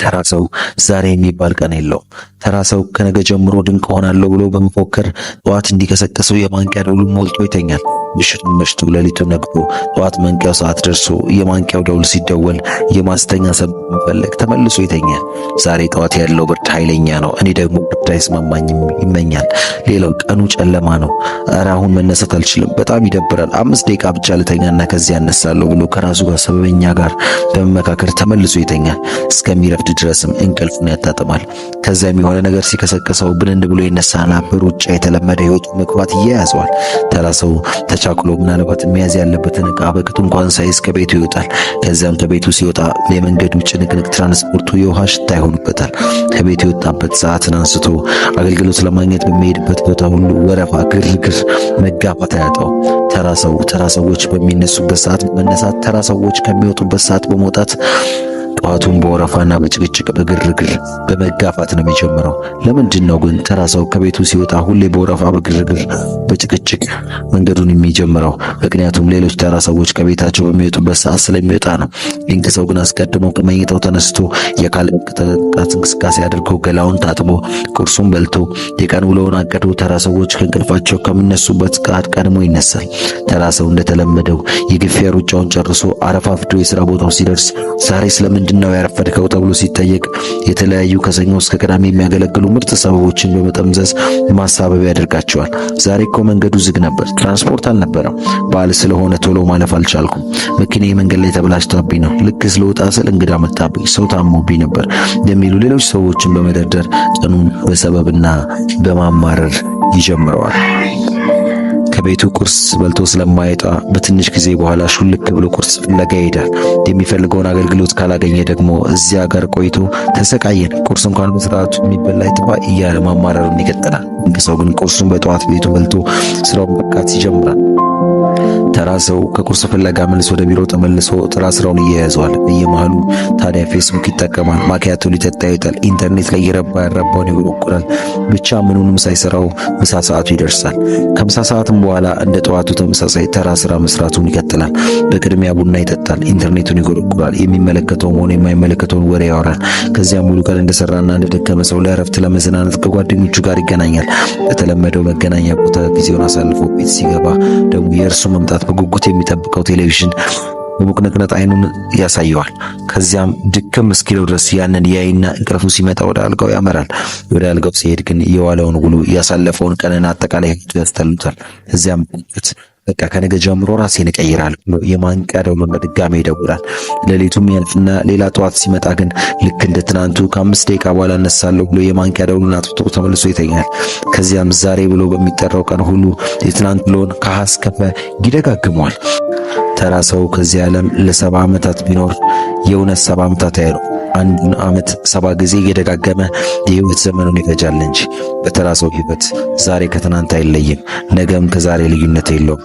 ተራ ሰው ዛሬ የሚባል ቀን የለውም። ተራ ሰው ከነገ ጀምሮ ድንቅ ሆናለሁ ብሎ በመፎከር ጠዋት እንዲቀሰቀሰው የማንቂያ ደውሉን ሞልቶ ይተኛል። ምሽቱን መሽቶ ሌሊቱን ነግቶ ጠዋት መንቂያው ሰዓት ደርሶ የማንቂያው ደውል ሲደወል የማስተኛ ሰበብ መፈለግ ተመልሶ ይተኛል። ዛሬ ጠዋት ያለው ብርድ ኃይለኛ ነው፣ እኔ ደግሞ ብርድ አይስማማኝም ይመኛል። ሌላው ቀኑ ጨለማ ነው፣ ኧረ አሁን መነሳት አልችልም፣ በጣም ይደብራል፣ 5 ደቂቃ ብቻ ልተኛና ከዚያ እነሳለሁ ብሎ ከራሱ ጋር ሰበበኛ ጋር በመመካከር ተመልሶ ይተኛል። እስከሚረፍድ ድረስም እንቅልፉን ያጣጥማል። ከዚያም የሆነ ነገር ሲከሰከሰው ብንን ብሎ ይነሳና በሩጫ የተለመደ ህይወቱ መግባት ይያያዘዋል። ተራ ሰው ተቻክሎ ምናልባት መያዝ ያለበትን ዕቃ በቅጡ እንኳን ሳይዝ ከቤቱ ይወጣል። ከዚያም ከቤቱ ሲወጣ የመንገዱ ጭንቅንቅ፣ ትራንስፖርቱ የውሃ ሽታ ይሆንበታል። ከቤቱ የወጣበት ሰዓትን አንስቶ አገልግሎት ለማግኘት በሚሄድበት ቦታ ሁሉ ወረፋ፣ ግርግር፣ መጋፋት አያጣው። ተራ ሰው ተራ ሰዎች በሚነሱበት ሰዓት በመነሳት፣ ተራ ሰዎች ከሚወጡበት ሰዓት በመውጣት ጠዋቱን በወረፋና በጭቅጭቅ በግርግር በመጋፋት ነው የሚጀምረው። ለምንድን ነው ግን ተራ ሰው ከቤቱ ሲወጣ ሁሌ በወረፋ በግርግር በጭቅጭቅ መንገዱን የሚጀምረው? ምክንያቱም ሌሎች ተራ ሰዎች ከቤታቸው በሚወጡበት ሰዓት ስለሚወጣ ነው። ድንቅ ሰው ግን አስቀድሞ ከመኝታው ተነስቶ የአካል ብቃት እንቅስቃሴ አድርጎ ገላውን ታጥቦ ቁርሱን በልቶ የቀን ውሎውን አቅዶ ተራ ሰዎች ከእንቅልፋቸው ከሚነሱበት ሰዓት ቀድሞ ይነሳል። ተራ ሰው እንደተለመደው የግፊያ ሩጫውን ጨርሶ አረፋፍዶ የሥራ ቦታው ሲደርስ ዛሬ ስለምንድን ነው ያረፈድከው ተብሎ ሲጠየቅ የተለያዩ ከሰኞ እስከ ቅዳሜ የሚያገለግሉ ምርጥ ሰበቦችን በመጠምዘዝ ማሳበብ ያደርጋቸዋል። ዛሬ እኮ መንገዱ ዝግ ነበር፣ ትራንስፖርት አልነበረም፣ በዓል ስለሆነ ቶሎ ማለፍ አልቻልኩም፣ መኪናዬ መንገድ ላይ ተበላሽታብኝ ነው፣ ልክ ስለወጣ ስል እንግዳ መጣብኝ፣ ሰው ታሞብኝ ነበር የሚሉ ሌሎች ሰዎችን በመደርደር ቀኑን በሰበብና በማማረር ይጀምረዋል። ከቤቱ ቁርስ በልቶ ስለማይወጣ በትንሽ ጊዜ በኋላ ሹልክ ብሎ ቁርስ ፍለጋ ይሄዳል። የሚፈልገውን አገልግሎት ካላገኘ ደግሞ እዚያ ጋር ቆይቶ ተሰቃየን፣ ቁርስ እንኳን በስርዓቱ የሚበላ ይጥፋ እያለ ማማረሩን ይቀጥላል። ሰው ግን ቁርሱን በጠዋት ቤቱ በልቶ ስራውን በቃት ይጀምራል። ተራ ሰው ከቁርስ ፍለጋ መልሶ ወደ ቢሮ ተመልሶ ተራ ስራውን እየያዘዋል። በየመሃሉ ታዲያ ፌስቡክ ይጠቀማል፣ ማኪያቶ ሊጠጣ ይወጣል፣ ኢንተርኔት ላይ ያረባውን ይጎረጉራል። ብቻ ምኑንም ሳይሰራው ምሳ ሰዓቱ ይደርሳል። ከምሳ ሰዓትም በኋላ እንደ ጠዋቱ ተመሳሳይ ተራ ስራ መስራቱን ይቀጥላል። በቅድሚያ ቡና ይጠጣል፣ ኢንተርኔቱን ይጎረጉራል፣ የሚመለከተውን ሆነ የማይመለከተውን ወሬ ያወራል። ከዚያም ሙሉ ቀን እንደሰራና እንደደከመ ሰው ለእረፍት ለመዝናናት ከጓደኞቹ ጋር ይገናኛል። በተለመደው መገናኛ ቦታ ጊዜውን አሳልፎ ቤት ሲገባ ደግሞ የእርሱ መምጣት በጉጉት የሚጠብቀው ቴሌቪዥን በሙቅነቅነጥ አይኑን ያሳየዋል። ከዚያም ድክም እስኪለው ድረስ ያንን ያይና እንቅልፉ ሲመጣ ወደ አልጋው ያመራል። ወደ አልጋው ሲሄድ ግን የዋለውን ውሎ ያሳለፈውን ቀንና አጠቃላይ ያስተሉታል። ከዚያም በቃ ከነገ ጀምሮ ራሴን እቀይራለሁ የማንቂያ ደውሉን በድጋሚ ይደውላል። ሌሊቱም ያልፍና ሌላ ጠዋት ሲመጣ ግን ልክ እንደ ትናንቱ ከ5 ደቂቃ በኋላ እነሳለሁ ብሎ የማንቂያ ደውሉን አጥፍቶ ተመልሶ ይተኛል። ከዚያም ዛሬ ብሎ በሚጠራው ቀን ሁሉ የትናንት ብሎን ከሀ እስከ ፐ ይደጋግመዋል። ተራ ሰው ከዚህ ዓለም ለ70 ዓመታት ቢኖር የእውነት 70 ዓመታት አይኖር። አንዱን ዓመት 70 ጊዜ እየደጋገመ የህይወት ዘመኑን ይፈጃል እንጂ በተራ ሰው ህይወት ዛሬ ከትናንት አይለይም፣ ነገም ከዛሬ ልዩነት የለውም።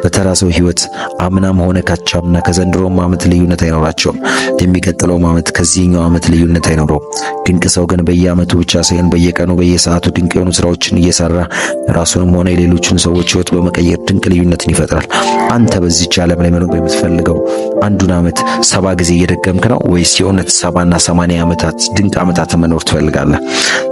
በተራ ሰው ህይወት አምናም ሆነ ካቻምና ከዘንድሮም ዓመት ልዩነት አይኖራቸውም። የሚቀጥለውም ዓመት ከዚህኛው ዓመት ልዩነት አይኖረውም። ድንቅ ሰው ግን በየዓመቱ ብቻ ሳይሆን በየቀኑ በየሰዓቱ ድንቅ የሆኑ ስራዎችን እየሰራ ራሱንም ሆነ የሌሎችን ሰዎች ህይወት በመቀየር ድንቅ ልዩነትን ይፈጥራል። አንተ በዚህች ዓለም ላይ መኖር የምትፈልገው አንዱን ዓመት 70 ጊዜ እየደገምክ ነው ወይስ የእውነት 70 እና 80 ዓመታት ድንቅ ዓመታት መኖር ትፈልጋለህ?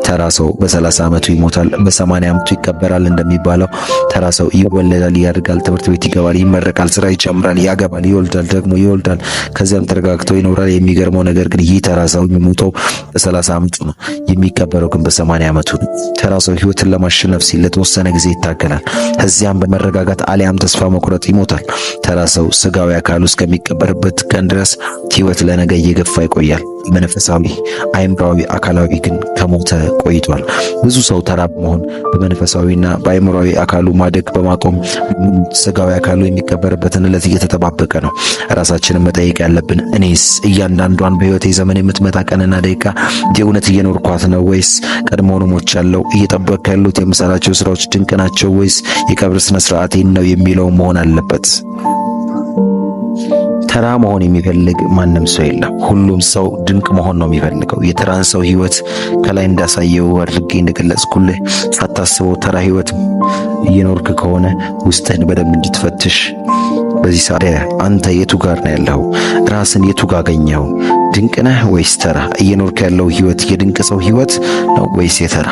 ተራ ሰው በ30 ዓመቱ ይሞታል፣ በ80 ዓመቱ ይቀበራል እንደሚባለው ተራ ሰው ይወለዳል፣ ያድጋል፣ ትምህርት ቤት ይገባል፣ ይመረቃል፣ ስራ ይጨምራል፣ ያገባል፣ ይወልዳል፣ ደግሞ ይወልዳል፣ ከዚያም ተረጋግቶ ይኖራል። የሚገርመው ነገር ግን ይህ ተራ ሰው የሚሞተው በ30 ዓመቱ ነው፣ የሚቀበረው ግን በ80 ዓመቱ ነው። ተራ ሰው ህይወትን ለማሸነፍ ሲል ለተወሰነ ጊዜ ይታገላል፣ ከዚያም በመረጋጋት አሊያም ተስፋ መቁረጥ ይሞታል። ተራ ሰው ስጋዊ አካሉ እስከሚቀበርበት ቀን ድረስ ህይወት ለነገ እየገፋ ይቆያል። መንፈሳዊ፣ አእምሯዊ፣ አካላዊ ግን ከሞተ ቆይቷል። ብዙ ሰው ተራ በመሆን በመንፈሳዊና በአእምሯዊ አካሉ ማደግ በማቆም ስጋዊ አካሉ የሚቀበርበትን ዕለት እየተጠባበቀ ነው። ራሳችንን መጠየቅ ያለብን እኔስ እያንዳንዷን በሕይወቴ ዘመን የምትመጣ ቀንና ደቂቃ የእውነት እየኖርኳት ነው ወይስ ቀድሞውኑ ሞቻለሁ? እየጠበቅኩ ያሉት የምሰራቸው ስራዎች ድንቅ ናቸው ወይስ የቀብር ስነ ስርዓቴን ነው የሚለው መሆን አለበት። ተራ መሆን የሚፈልግ ማንም ሰው የለም። ሁሉም ሰው ድንቅ መሆን ነው የሚፈልገው። የተራን ሰው ህይወት ከላይ እንዳሳየው አድርጌ እንደገለጽኩልህ ሳታስበው ተራ ህይወት እየኖርክ ከሆነ ውስጥህን በደንብ እንድትፈትሽ በዚህ ሰዓት አንተ የቱ ጋር ነው ያለው? ራስን የቱ ጋር አገኘው? ድንቅ ነህ ወይስ ተራ? እየኖርክ ያለው ህይወት የድንቅ ሰው ህይወት ነው ወይስ የተራ?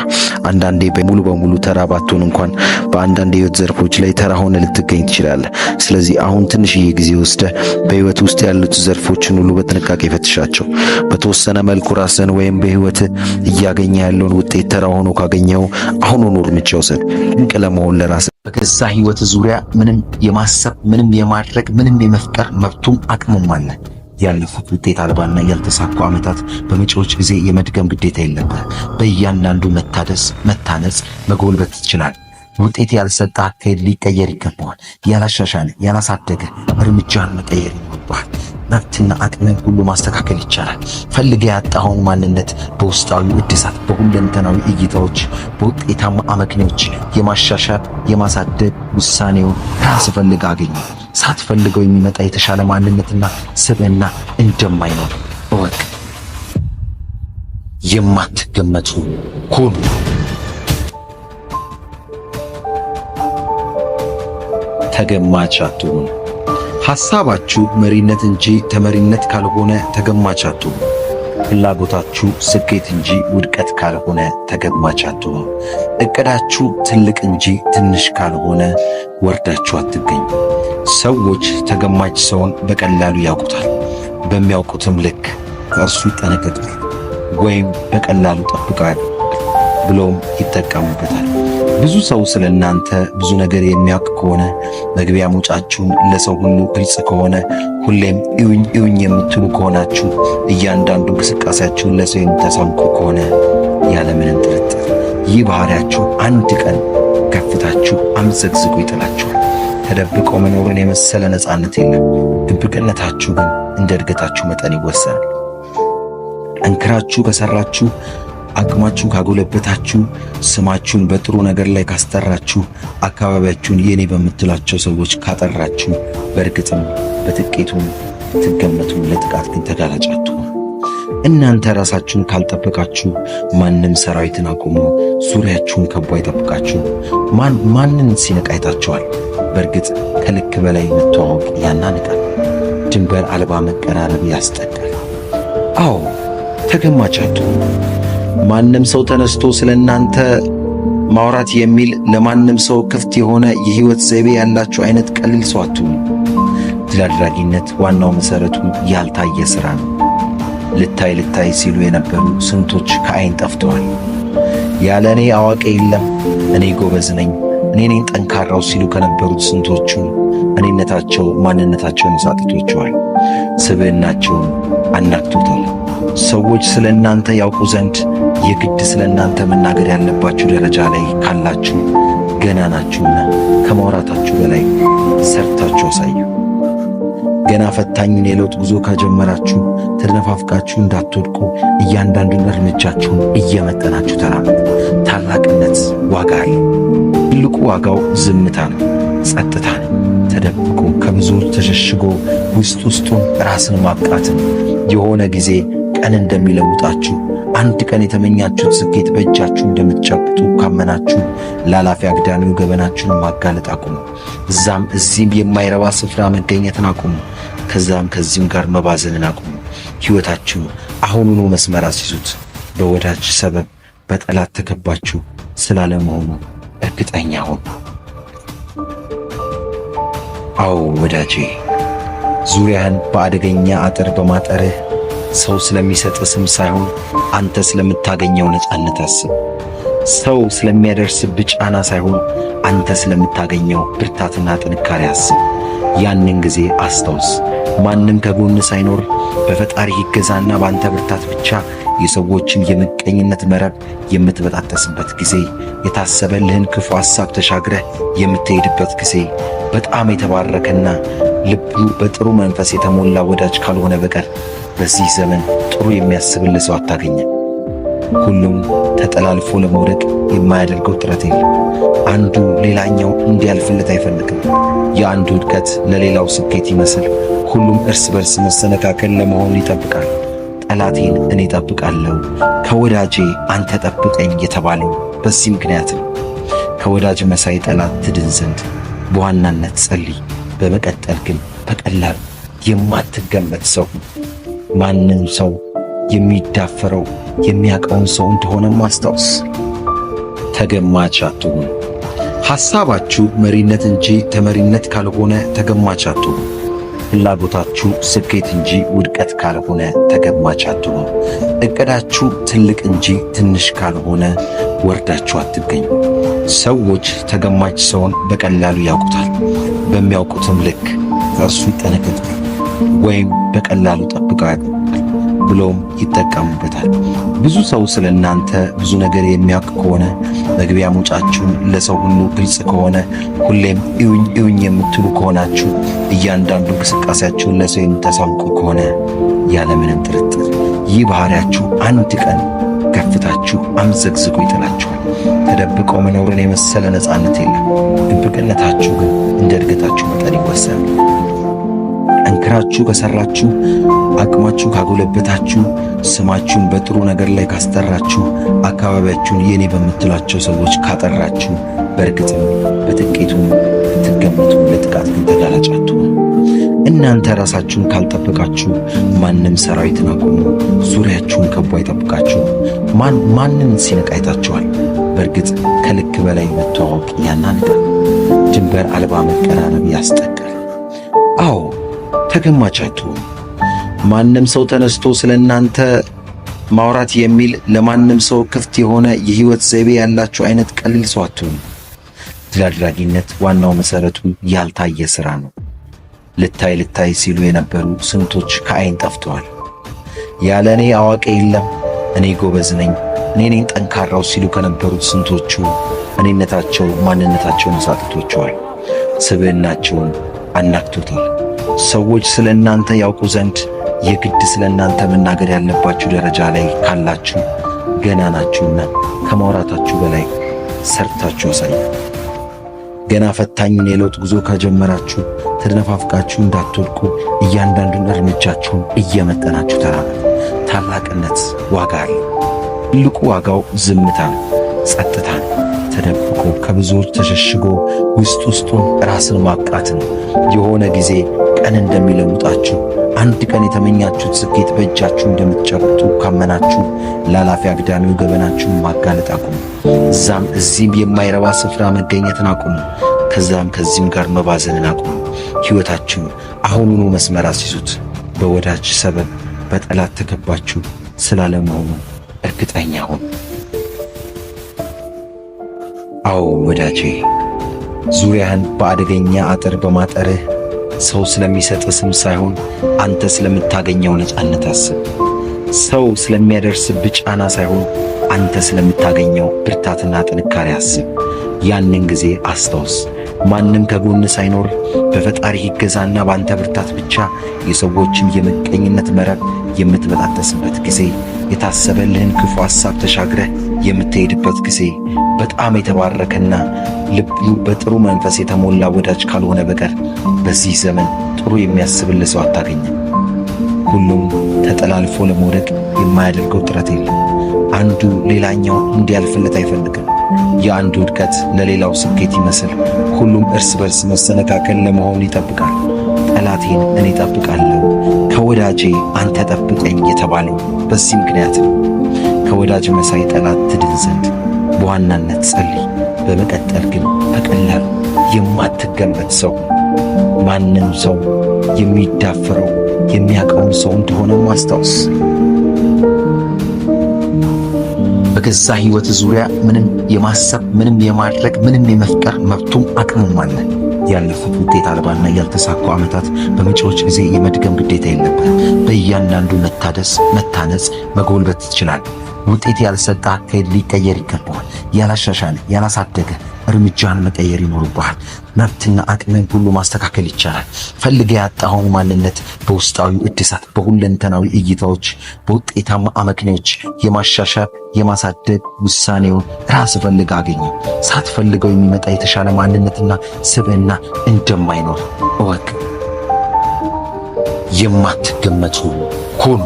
አንዳንዴ ሙሉ በሙሉ ተራ ባትሆን እንኳን በአንዳንድ የህይወት ዘርፎች ላይ ተራ ሆነ ልትገኝ ትችላለህ። ስለዚህ አሁን ትንሽዬ ጊዜ ወስደህ በህይወት ውስጥ ያሉት ዘርፎችን ሁሉ በጥንቃቄ ፈትሻቸው። በተወሰነ መልኩ ራስን ወይም በህይወት እያገኘ ያለውን ውጤት ተራ ሆኖ ካገኘው አሁኑኑ እርምጃ ውሰድ። ድንቅ ለመሆን ለራስህ በገዛ ህይወት ዙሪያ ምንም የማሰብ ምንም የማድረግ ምንም የመፍጠር መብቱም አቅሙም አለ። ያለፉት ውጤት አልባና ያልተሳኩ ዓመታት በመጪዎች ጊዜ የመድገም ግዴታ የለብህ። በእያንዳንዱ መታደስ፣ መታነጽ፣ መጎልበት ትችላል። ውጤት ያልሰጠ አካሄድ ሊቀየር ይገባዋል። ያላሻሻለ ያላሳደገ እርምጃን መቀየር ይኖርብሃል። መብትና አቅምን ሁሉ ማስተካከል ይቻላል። ፈልገ ያጣኸውን ማንነት በውስጣዊ እድሳት፣ በሁለንተናዊ እይታዎች፣ በውጤታማ አመክንዮች የማሻሻል የማሳደግ ውሳኔውን ራስ ፈልገ አገኘ። ሳትፈልገው የሚመጣ የተሻለ ማንነትና ስብዕና እንደማይኖር እወቅ። የማትገመቱ ሁኑ። ተገማች አትሁኑ። ሐሳባችሁ መሪነት እንጂ ተመሪነት ካልሆነ ተገማች አትሁኑ። ፍላጎታችሁ ስኬት እንጂ ውድቀት ካልሆነ ተገማች አትሁኑ። እቅዳችሁ ትልቅ እንጂ ትንሽ ካልሆነ ወርዳችሁ አትገኙ። ሰዎች ተገማች ሰውን በቀላሉ ያውቁታል። በሚያውቁትም ልክ ከእርሱ ይጠነቀቃሉ ወይም በቀላሉ ጠብቀዋል ብሎም ይጠቀሙበታል። ብዙ ሰው ስለ እናንተ ብዙ ነገር የሚያውቅ ከሆነ፣ መግቢያ መውጫችሁን ለሰው ሁሉ ግልጽ ከሆነ፣ ሁሌም እዩኝ እዩኝ የምትሉ ከሆናችሁ፣ እያንዳንዱ እንቅስቃሴያችሁን ለሰው የምታሳውቁ ከሆነ ያለምንም ጥርጥር ይህ ባህሪያችሁ አንድ ቀን ከፍታችሁ አምዘግዝጎ ይጥላችኋል። ተደብቆ መኖርን የመሰለ ነፃነት የለም። ድብቅነታችሁ ግን እንደ እድገታችሁ መጠን ይወሰናል። ጠንክራችሁ ከሰራችሁ፣ አቅማችሁን ካጎለበታችሁ፣ ስማችሁን በጥሩ ነገር ላይ ካስጠራችሁ፣ አካባቢያችሁን የኔ በምትላቸው ሰዎች ካጠራችሁ፣ በእርግጥም በጥቂቱም ትገመቱም ለጥቃት ግን ተጋላጭ አትሆኑ። እናንተ ራሳችሁን ካልጠበቃችሁ ማንም ሰራዊትን አቁሞ ዙሪያችሁን ከቦ አይጠብቃችሁ። ማንን ሲነቃ አይታችኋል? በእርግጥ ከልክ በላይ መተዋወቅ ያናንቃል። ድንበር አልባ መቀራረብ ያስጠቃል። አዎ ተገማች አትሁኑ። ማንም ሰው ተነስቶ ስለ እናንተ ማውራት የሚል ለማንም ሰው ክፍት የሆነ የህይወት ዘይቤ ያላችሁ አይነት ቀልል ሰው አትሁኑ። ድል አድራጊነት ዋናው መሰረቱ ያልታየ ሥራ ነው። ልታይ ሲሉ የነበሩ ስንቶች ከአይን ጠፍተዋል። ያለ እኔ አዋቂ የለም፣ እኔ ጎበዝ ነኝ፣ እኔ ነኝ ጠንካራው ሲሉ ከነበሩት ስንቶቹ እኔነታቸው ማንነታቸውን አሳጥቷቸዋል። ስብዕናቸውን አናግቶታል። ሰዎች ስለ እናንተ ያውቁ ዘንድ የግድ ስለ እናንተ መናገር ያለባችሁ ደረጃ ላይ ካላችሁ ገና ናችሁና ከማውራታችሁ በላይ ሰርታችሁ አሳዩ። ገና ፈታኙን የለውጥ ጉዞ ከጀመራችሁ ተደነፋፍቃችሁ እንዳትወድቁ እያንዳንዱን እርምጃችሁን እየመጠናችሁ ተራመዱ። ታላቅነት ዋጋ አለው። ትልቁ ዋጋው ዝምታ ነው፣ ጸጥታ ነው። ተደብቆ ከብዙዎች ተሸሽጎ ውስጡን ራስን ማብቃትን የሆነ ጊዜ ቀን እንደሚለውጣችሁ አንድ ቀን የተመኛችሁት ስኬት በእጃችሁ እንደምትጨብጡ ካመናችሁ ላላፊ አግዳሚው ገበናችሁን ማጋለጥ አቁሙ። እዛም እዚህም የማይረባ ስፍራ መገኘትን አቁሙ። ከዛም ከዚህም ጋር መባዘንን አቁሙ። ሕይወታችሁ አሁኑኑ መስመር አስይዙት። በወዳጅ ሰበብ በጠላት ተከባችሁ ስላለመሆኑ እርግጠኛ ሁኑ። አዎ ወዳጄ፣ ዙሪያህን በአደገኛ አጥር በማጠርህ ሰው ስለሚሰጥ ስም ሳይሆን አንተ ስለምታገኘው ነፃነት አስብ። ሰው ስለሚያደርስብህ ጫና ሳይሆን አንተ ስለምታገኘው ብርታትና ጥንካሬ አስብ። ያንን ጊዜ አስታውስ። ማንም ከጎን ሳይኖር በፈጣሪ ይገዛና ባንተ ብርታት ብቻ የሰዎችን የምቀኝነት መረብ የምትበጣጠስበት ጊዜ፣ የታሰበልህን ክፉ ሐሳብ ተሻግረህ የምትሄድበት ጊዜ፣ በጣም የተባረከና ልቡ በጥሩ መንፈስ የተሞላ ወዳጅ ካልሆነ በቀር በዚህ ዘመን ጥሩ የሚያስብልህ ሰው አታገኝም። ሁሉም ተጠላልፎ ለመውደቅ የማያደርገው ጥረት የለም። አንዱ ሌላኛው እንዲያልፍለት አይፈልግም። የአንዱ ውድቀት ለሌላው ስኬት ይመስል ሁሉም እርስ በርስ መሰነካከል ለመሆኑ ይጠብቃል። ጠላቴን እኔ ጠብቃለሁ፣ ከወዳጄ አንተ ጠብቀኝ የተባለው በዚህ ምክንያት ነው። ከወዳጅ መሳይ ጠላት ትድን ዘንድ በዋናነት ጸልይ። በመቀጠል ግን በቀላሉ የማትገመት ሰው፣ ማንም ሰው የሚዳፈረው የሚያውቀውን ሰው እንደሆነ ማስታወስ። ተገማች አትሁን። ሐሳባችሁ መሪነት እንጂ ተመሪነት ካልሆነ ተገማች አትሁን። ፍላጎታችሁ ስኬት እንጂ ውድቀት ካልሆነ ተገማች አትሁኑ። እቅዳችሁ ትልቅ እንጂ ትንሽ ካልሆነ ወርዳችሁ አትገኙ። ሰዎች ተገማች ሰውን በቀላሉ ያውቁታል። በሚያውቁትም ልክ ከእርሱ ይጠነቀቃሉ ወይም በቀላሉ ጠብቀው ያውቁታል ብሎም ይጠቀሙበታል። ብዙ ሰው ስለ እናንተ ብዙ ነገር የሚያውቅ ከሆነ፣ መግቢያ መውጫችሁን ለሰው ሁሉ ግልጽ ከሆነ፣ ሁሌም እዩኝ እዩኝ የምትሉ ከሆናችሁ፣ እያንዳንዱ እንቅስቃሴያችሁን ለሰው የምታሳውቁ ከሆነ ያለምንም ጥርጥር ይህ ባህሪያችሁ አንድ ቀን ከፍታችሁ አምዘግዝጎ ይጥላችኋል። ተደብቀው መኖርን የመሰለ ነፃነት የለም። ድብቅነታችሁ ግን እንደ እድገታችሁ መጠን ይወሰናል። ጠንክራችሁ ከሰራችሁ፣ አቅማችሁ ካጎለበታችሁ፣ ስማችሁን በጥሩ ነገር ላይ ካስጠራችሁ፣ አካባቢያችሁን የኔ በምትሏቸው ሰዎች ካጠራችሁ፣ በእርግጥም በጥቂቱም ብትገመቱ ለጥቃት ግን ተጋላጭ አትሆኑ። እናንተ ራሳችሁን ካልጠበቃችሁ ማንም ሰራዊትን አቁሙ ዙሪያችሁን ከቦ አይጠብቃችሁ። ማንን ሲነቃ አይታችኋል? በእርግጥ ከልክ በላይ መተዋወቅ ያናንቃል። ድንበር አልባ መቀራረብ ያስጠቃል። አዎ ተገማች አትሁኑ። ማንም ሰው ተነስቶ ስለ እናንተ ማውራት የሚል ለማንም ሰው ክፍት የሆነ የህይወት ዘይቤ ያላችሁ አይነት ቀሊል ሰው አትሁኑ። ድል አድራጊነት ዋናው መሰረቱ ያልታየ ሥራ ነው። ልታይ ሲሉ የነበሩ ስንቶች ከአይን ጠፍተዋል። ያለ እኔ አዋቂ የለም፣ እኔ ጎበዝ ነኝ፣ እኔ ነኝ ጠንካራው ሲሉ ከነበሩት ስንቶቹ እኔነታቸው ማንነታቸውን አሳጥቷቸዋል። ስብዕናቸውን አናግቶታል። ሰዎች ስለ እናንተ ያውቁ ዘንድ የግድ ስለ እናንተ መናገር ያለባችሁ ደረጃ ላይ ካላችሁ ገና ናችሁና ከማውራታችሁ በላይ ሰርታችሁ አሳዩ። ገና ፈታኙን የለውጥ ጉዞ ከጀመራችሁ ተደነፋፍቃችሁ እንዳትወድቁ እያንዳንዱን እርምጃችሁን እየመጠናችሁ ተራመዱ። ታላቅነት ዋጋ አለው። ትልቁ ዋጋው ዝምታ ነው፣ ጸጥታ ነው። ተደብቆ ከብዙዎች ተሸሽጎ ውስጡን ራስን ማብቃት ነው። የሆነ ጊዜ ቀን እንደሚለውጣችሁ፣ አንድ ቀን የተመኛችሁት ስኬት በእጃችሁ እንደምትጨብጡ ካመናችሁ ላላፊ አግዳሚው ገበናችሁን ማጋለጥ አቁሙ። እዛም እዚህም የማይረባ ስፍራ መገኘትን አቁሙ። ከዛም ከዚህም ጋር መባዘንን አቁሙ። ሕይወታችሁ አሁኑኑ መስመር አስይዙት። በወዳጅ ሰበብ በጠላት ተከባችሁ ስላለመሆኑ እርግጠኛ ሁኑ። አዎ ወዳጄ፣ ዙሪያህን በአደገኛ አጥር በማጠርህ ሰው ስለሚሰጥ ስም ሳይሆን አንተ ስለምታገኘው ነፃነት አስብ። ሰው ስለሚያደርስብህ ጫና ሳይሆን አንተ ስለምታገኘው ብርታትና ጥንካሬ አስብ። ያንን ጊዜ አስታውስ። ማንም ከጎን ሳይኖር በፈጣሪ ይገዛና ባንተ ብርታት ብቻ የሰዎችን የምቀኝነት መረብ የምትበጣጠስበት ጊዜ፣ የታሰበልህን ክፉ ሐሳብ ተሻግረህ የምትሄድበት ጊዜ፣ በጣም የተባረከና ልቡ በጥሩ መንፈስ የተሞላ ወዳጅ ካልሆነ በቀር በዚህ ዘመን ጥሩ የሚያስብልህ ሰው አታገኝም። ሁሉም ተጠላልፎ ለመውደቅ የማያደርገው ጥረት የለም። አንዱ ሌላኛው እንዲያልፍለት አይፈልግም። የአንዱ ውድቀት ለሌላው ስኬት ይመስል ሁሉም እርስ በርስ መሰነካከል ለመሆኑ ይጠብቃል። ጠላቴን እኔ ጠብቃለሁ፣ ከወዳጄ አንተ ጠብቀኝ የተባለው በዚህ ምክንያት ነው። ከወዳጅ መሳይ ጠላት ትድን ዘንድ በዋናነት ጸልይ። በመቀጠል ግን በቀላሉ የማትገመት ሰው፣ ማንም ሰው የሚዳፈረው የሚያውቀውን ሰው እንደሆነ ማስታወስ። በገዛ ሕይወት ዙሪያ ምንም የማሰብ ምንም የማድረግ ምንም የመፍጠር መብቱም አቅምም አለ። ያለፉት ውጤት አልባና ያልተሳኩ ዓመታት በመጪዎች ጊዜ የመድገም ግዴታ የለብህም። በእያንዳንዱ መታደስ፣ መታነጽ፣ መጎልበት ትችላለህ። ውጤት ያልሰጠ አካሄድ ሊቀየር ይገባዋል። ያላሻሻለ ያላሳደገ እርምጃን መቀየር ይኖርብሃል። መብትና አቅምን ሁሉ ማስተካከል ይቻላል። ፈልገህ ያጣኸውን ማንነት በውስጣዊ እድሳት፣ በሁለንተናዊ እይታዎች፣ በውጤታማ አመክንዮች የማሻሻል የማሳደግ ውሳኔውን ራስ ፈልገህ አገኘው። ሳትፈልገው የሚመጣ የተሻለ ማንነትና ስብዕና እንደማይኖር እወቅ። የማትገመቱ ሁኑ።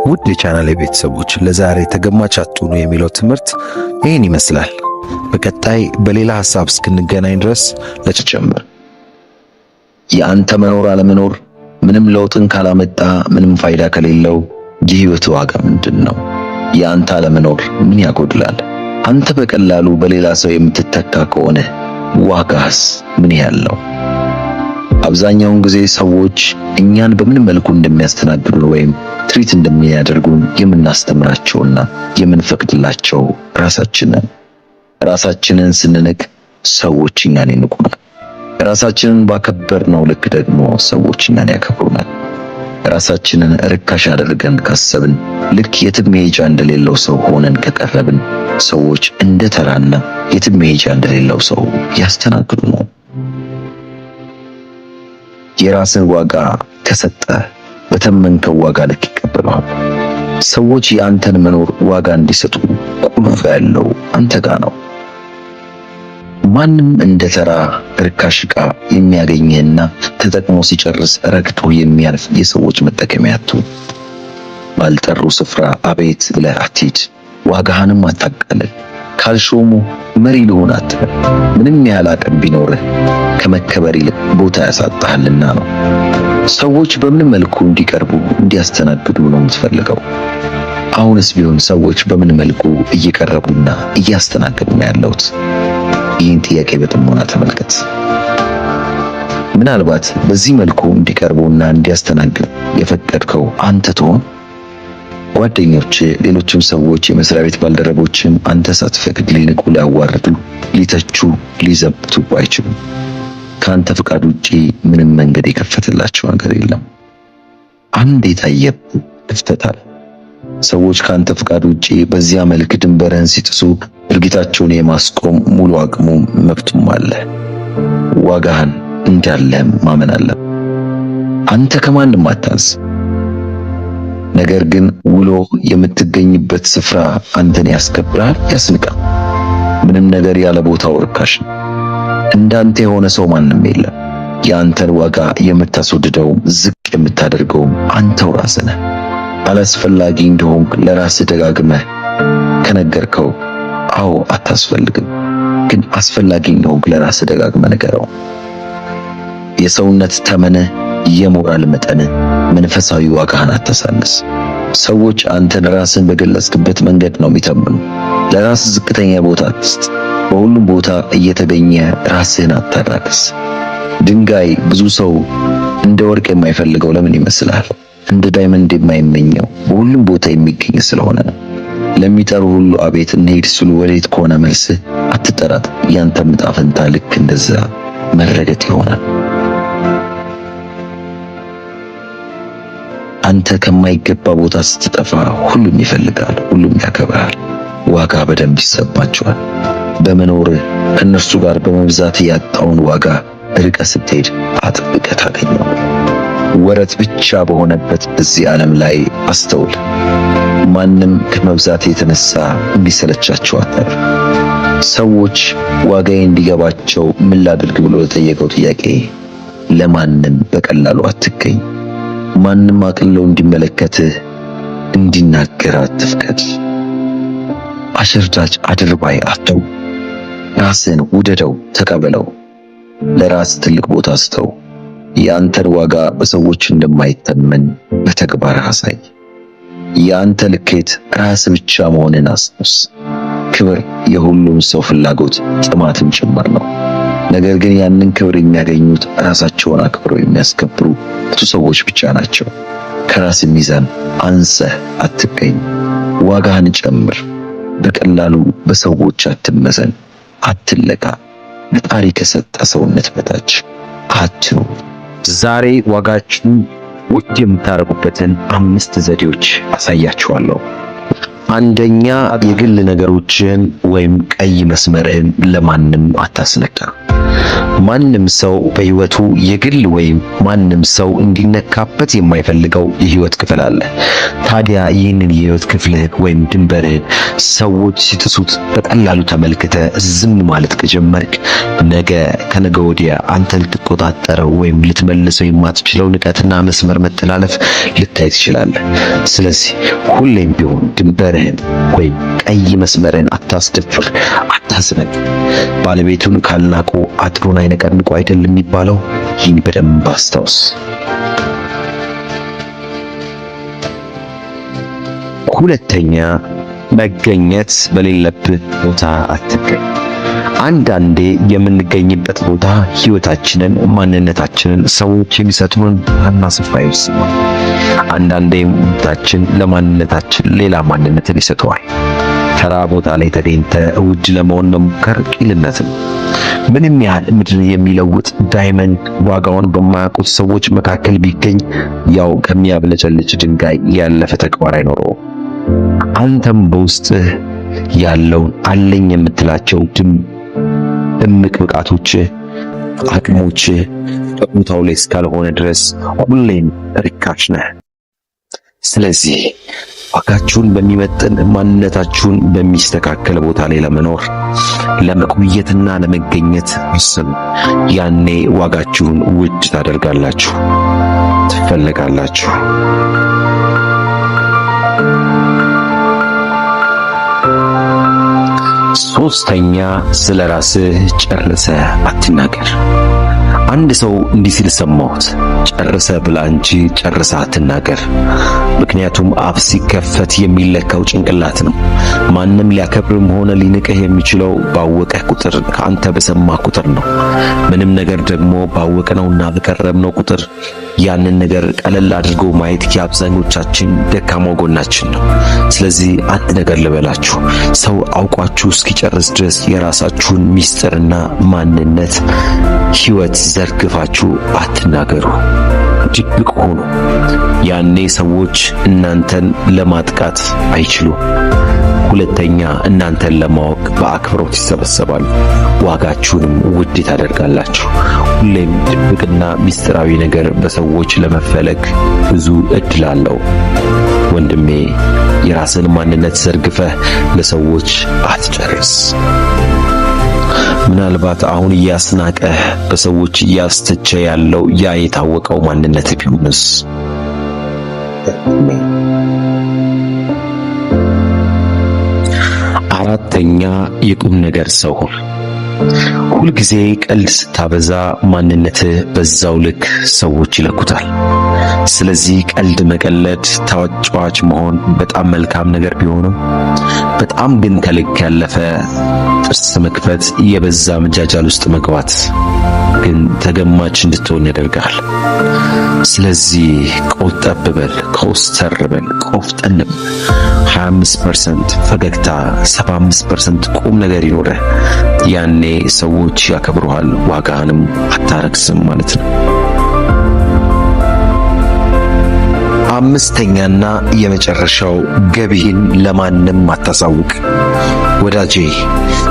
ውድ የቻናሌ ቤተሰቦች ለዛሬ ተገማች አትሁኑ የሚለው ትምህርት ይህን ይመስላል። በቀጣይ በሌላ ሐሳብ እስክንገናኝ ድረስ ለተጨምር የአንተ መኖር አለመኖር ምንም ለውጥን ካላመጣ ምንም ፋይዳ ከሌለው የህይወት ዋጋ ምንድን ነው? የአንተ አለመኖር ምን ያጎድላል? አንተ በቀላሉ በሌላ ሰው የምትተካ ከሆነ ዋጋስ ምን ያህል ነው? አብዛኛውን ጊዜ ሰዎች እኛን በምን መልኩ እንደሚያስተናግዱን ወይም ትሪት እንደሚያደርጉን የምናስተምራቸውና የምንፈቅድላቸው ራሳችንን ስንንቅ ሰዎች እኛን ይንቁናል። ራሳችንን ባከበርነው ልክ ደግሞ ሰዎች እኛን ያከብሩናል። ራሳችንን ርካሽ አድርገን ካሰብን፣ ልክ የትም መሄጃ እንደሌለው ሰው ሆነን ከቀረብን ሰዎች እንደ ተራና የትም መሄጃ እንደሌለው ሰው ያስተናግዱናል። የራስን ዋጋ ከሰጠ በተመንከው ዋጋ ልክ ይቀበላል። ሰዎች የአንተን መኖር ዋጋ እንዲሰጡ ቁልፍ ያለው አንተ ጋር ነው። ማንም እንደ ተራ ርካሽ ዕቃ የሚያገኝህና ተጠቅሞ ሲጨርስ ረግቶ የሚያልፍ የሰዎች መጠቀሚያ አትሁን። ባልጠሩ ስፍራ አቤት ብለህ አትሂድ። ዋጋህንም አታቃልል። ካልሾሙ መሪ ልሆን አትበል። ምንም ያህል አቅም ቢኖርህ ከመከበር ይልቅ ቦታ ያሳጣሃልና ነው። ሰዎች በምን መልኩ እንዲቀርቡ እንዲያስተናግዱ ነው የምትፈልገው? አሁንስ ቢሆን ሰዎች በምን መልኩ እየቀረቡና እያስተናገዱ ነው ያለውት? ይህን ጥያቄ በጥሞና ተመልከት። ምናልባት በዚህ መልኩ እንዲቀርቡና እንዲያስተናግዱ የፈቀድከው አንተ ትሆን? ጓደኞች፣ ሌሎችም ሰዎች፣ የመስሪያ ቤት ባልደረቦችም አንተ ሳትፈቅድ ሊንቁ፣ ሊያዋርዱ፣ ሊተቹ፣ ሊዘብቱ አይችሉም። ከአንተ ፍቃድ ውጪ ምንም መንገድ የከፈተላቸው ነገር የለም። አንድ የታየብህ ክፍተት አለ። ሰዎች ከአንተ ፍቃድ ውጪ በዚያ መልክ ድንበርህን ሲጥሱ ድርጊታቸውን የማስቆም ሙሉ አቅሙም መብቱም አለ። ዋጋህን እንዳለ ማመን አለ። አንተ ከማንም አታንስ። ነገር ግን ውሎ የምትገኝበት ስፍራ አንተን ያስከብራል፣ ያስንቃል። ምንም ነገር ያለ ቦታው ርካሽ ነው። እንዳንተ የሆነ ሰው ማንም የለም። የአንተን ዋጋ የምታስወድደው ዝቅ የምታደርገው አንተው ራስህ ነህ። አላስፈላጊ እንደሆንክ ለራስህ ደጋግመህ ከነገርከው አዎ አታስፈልግም፣ ግን አስፈላጊ እንደሆንክ ለራስህ ደጋግመህ ንገረው። የሰውነት ተመንህ፣ የሞራል መጠንህ፣ መንፈሳዊ ዋጋህን አታሳንስ። ሰዎች አንተን ራስን በገለጽክበት መንገድ ነው የሚተምኑ። ለራስህ ዝቅተኛ ቦታ አትስጥ። በሁሉም ቦታ እየተገኘ ራስህን አታራክስ። ድንጋይ ብዙ ሰው እንደ ወርቅ የማይፈልገው ለምን ይመስላል? እንደ ዳይመንድ የማይመኘው በሁሉም ቦታ የሚገኝ ስለሆነ ነው። ለሚጠሩ ሁሉ አቤት እንሂድ ሲሉ ወዴት ከሆነ መልስህ አትጠራጥ። ያንተ ዕጣ ፈንታ ልክ እንደዛ መረገጥ ይሆናል። አንተ ከማይገባ ቦታ ስትጠፋ ሁሉም ይፈልጋል፣ ሁሉም ያከብራል፣ ዋጋ በደንብ ይሰማቸዋል። በመኖርህ ከእነርሱ ጋር በመብዛት ያጣውን ዋጋ ርቀህ ስትሄድ አጥብቀህ ታገኘው። ወረት ብቻ በሆነበት በዚህ ዓለም ላይ አስተውል። ማንም ከመብዛት የተነሳ እንዲሰለቻቸው አታድርግ። ሰዎች ዋጋዬ እንዲገባቸው ምን ላድርግ ብሎ ለጠየቀው ጥያቄ ለማንም በቀላሉ አትገኝ። ማንም አቅልለው እንዲመለከትህ እንዲናገር አትፍቀድ። አሸርዳጅ አድርባይ አትሁን። ራስን ውደደው፣ ተቀበለው። ለራስ ትልቅ ቦታ ስጠው። የአንተን ዋጋ በሰዎች እንደማይተመን በተግባር አሳይ። የአንተ ልኬት ራስ ብቻ መሆንን አስታውስ። ክብር የሁሉም ሰው ፍላጎት ጥማትም ጭምር ነው። ነገር ግን ያንን ክብር የሚያገኙት ራሳቸውን አክብረው የሚያስከብሩ ብዙ ሰዎች ብቻ ናቸው። ከራስ ሚዛን አንሰህ አትገኝ። ዋጋህን ጨምር። በቀላሉ በሰዎች አትመዘን። አትለካ። ፈጣሪ ከሰጠ ሰውነት በታች አትኑ። ዛሬ ዋጋችሁን ውድ የምታረጉበትን 5 ዘዴዎች አሳያችኋለሁ። አንደኛ፣ የግል ነገሮችን ወይም ቀይ መስመርን ለማንም አታስነካ። ማንም ሰው በህይወቱ የግል ወይም ማንም ሰው እንዲነካበት የማይፈልገው የህይወት ክፍል አለ። ታዲያ ይህንን የህይወት ክፍልህን ወይም ድንበርህን ሰዎች ሲጥሱት በቀላሉ ተመልክተ ዝም ማለት ከጀመርክ ነገ ከነገ ወዲያ አንተ ልትቆጣጠረው ወይም ልትመልሰው የማትችለው ንቀትና መስመር መተላለፍ ልታይ ትችላለህ። ስለዚህ ሁሌም ቢሆን ድንበርህን ወይም ቀይ መስመርን አታስደፍር፣ አታስነቅ። ባለቤቱን ካልናቁ አጥሩን አይነቀንቁ አይደል የሚባለው? ይህን በደንብ አስታውስ። ሁለተኛ፣ መገኘት በሌለበት ቦታ አትገኝ። አንዳንዴ የምንገኝበት ቦታ ህይወታችንን፣ ማንነታችንን፣ ሰዎች የሚሰጡንን ዋና ስፍራ ይወስናል። አንዳንዴም ቦታችን ለማንነታችን ሌላ ማንነትን ይሰጠዋል። ተራ ቦታ ላይ ተገኝተ ውድ ለመሆን መሞከር ቂልነት ነው። ምንም ያህል ምድር የሚለውጥ ዳይመንድ ዋጋውን በማያውቁት ሰዎች መካከል ቢገኝ ያው ከሚያብለጨልጭ ድንጋይ ያለፈ ተግባር አይኖረውም። አንተም በውስጥህ ያለውን አለኝ የምትላቸው እምቅ ብቃቶች፣ አቅሞች በቦታው ላይ እስካልሆነ ድረስ ሁሌም ርካሽ ነህ። ስለዚህ ዋጋችሁን በሚመጥን ማንነታችሁን በሚስተካከል ቦታ ላይ ለመኖር ለመቆየትና ለመገኘት ወስኑ። ያኔ ዋጋችሁን ውድ ታደርጋላችሁ፣ ትፈለጋላችሁ። ሶስተኛ፣ ስለ ራስህ ጨርሰህ አትናገር። አንድ ሰው እንዲህ ሲል ሰማሁት፣ ጨርሰህ ብላ እንጂ ጨርሰህ አትናገር። ምክንያቱም አፍ ሲከፈት የሚለካው ጭንቅላት ነው። ማንም ሊያከብርም ሆነ ሊንቅህ የሚችለው ባወቀህ ቁጥር፣ ከአንተ በሰማህ ቁጥር ነው። ምንም ነገር ደግሞ ባወቅነውና በቀረብነው ቁጥር ያንን ነገር ቀለል አድርጎ ማየት የአብዛኞቻችን ደካማው ጎናችን ነው። ስለዚህ አንድ ነገር ልበላችሁ፣ ሰው አውቋችሁ እስኪጨርስ ድረስ የራሳችሁን ሚስጥርና ማንነት ህይወት ዘርግፋችሁ አትናገሩ፣ ድብቅ ሆኑ። ያኔ ሰዎች እናንተን ለማጥቃት አይችሉም። ሁለተኛ፣ እናንተን ለማወቅ በአክብሮት ይሰበሰባሉ። ዋጋችሁንም ውድ ታደርጋላችሁ። ሁሌም ድብቅና ሚስጥራዊ ነገር በሰዎች ለመፈለግ ብዙ እድል አለው። ወንድሜ፣ የራስን ማንነት ዘርግፈህ ለሰዎች አትጨርስ። ምናልባት አሁን እያስናቀህ በሰዎች እያስተቸ ያለው ያ የታወቀው ማንነት ቢሆንስ? አራተኛ፣ የቁም ነገር ሰው ሁን። ሁልጊዜ ቀልድ ስታበዛ ማንነትህ በዛው ልክ ሰዎች ይለኩታል። ስለዚህ ቀልድ መቀለድ፣ ተጫዋች መሆን በጣም መልካም ነገር ቢሆንም በጣም ግን ከልክ ያለፈ ጥርስ መክፈት፣ የበዛ መጃጃል ውስጥ መግባት ግን ተገማች እንድትሆን ያደርጋል። ስለዚህ ቆጠብ በል፣ ኮስተር በል፣ ቆፍጠን በል። 25% ፈገግታ፣ 75% ቁም ነገር ይኖረህ። ያኔ ሰዎች ያከብሩሃል፣ ዋጋህንም አታረክስም ማለት ነው። አምስተኛና የመጨረሻው፣ ገቢህን ለማንም አታሳውቅ። ወዳጄ፣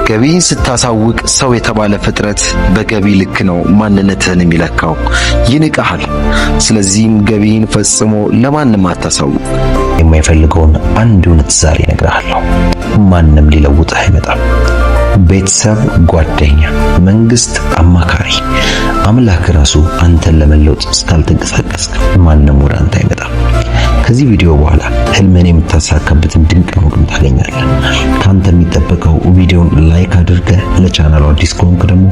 ገቢህን ስታሳውቅ ሰው የተባለ ፍጥረት በገቢ ልክ ነው ማንነትህን የሚለካው፣ ይንቅሃል። ስለዚህም ገቢህን ፈጽሞ ለማንም አታሳውቅ። የማይፈልገውን አንድ እውነት ዛሬ እነግርሃለሁ፣ ማንም ሊለውጥህ አይመጣም። ቤተሰብ፣ ጓደኛ፣ መንግስት፣ አማካሪ፣ አምላክ ራሱ አንተን ለመለወጥ እስካልተንቀሳቀስክ ማንም ወደ አንተ አይመጣም። ከዚህ ቪዲዮ በኋላ ህልምን የምታሳካበትን ድንቅ ሁሉም ታገኛለህ። ካንተ የሚጠበቀው ቪዲዮን ላይክ አድርገህ፣ ለቻናሉ አዲስ ከሆንክ ደግሞ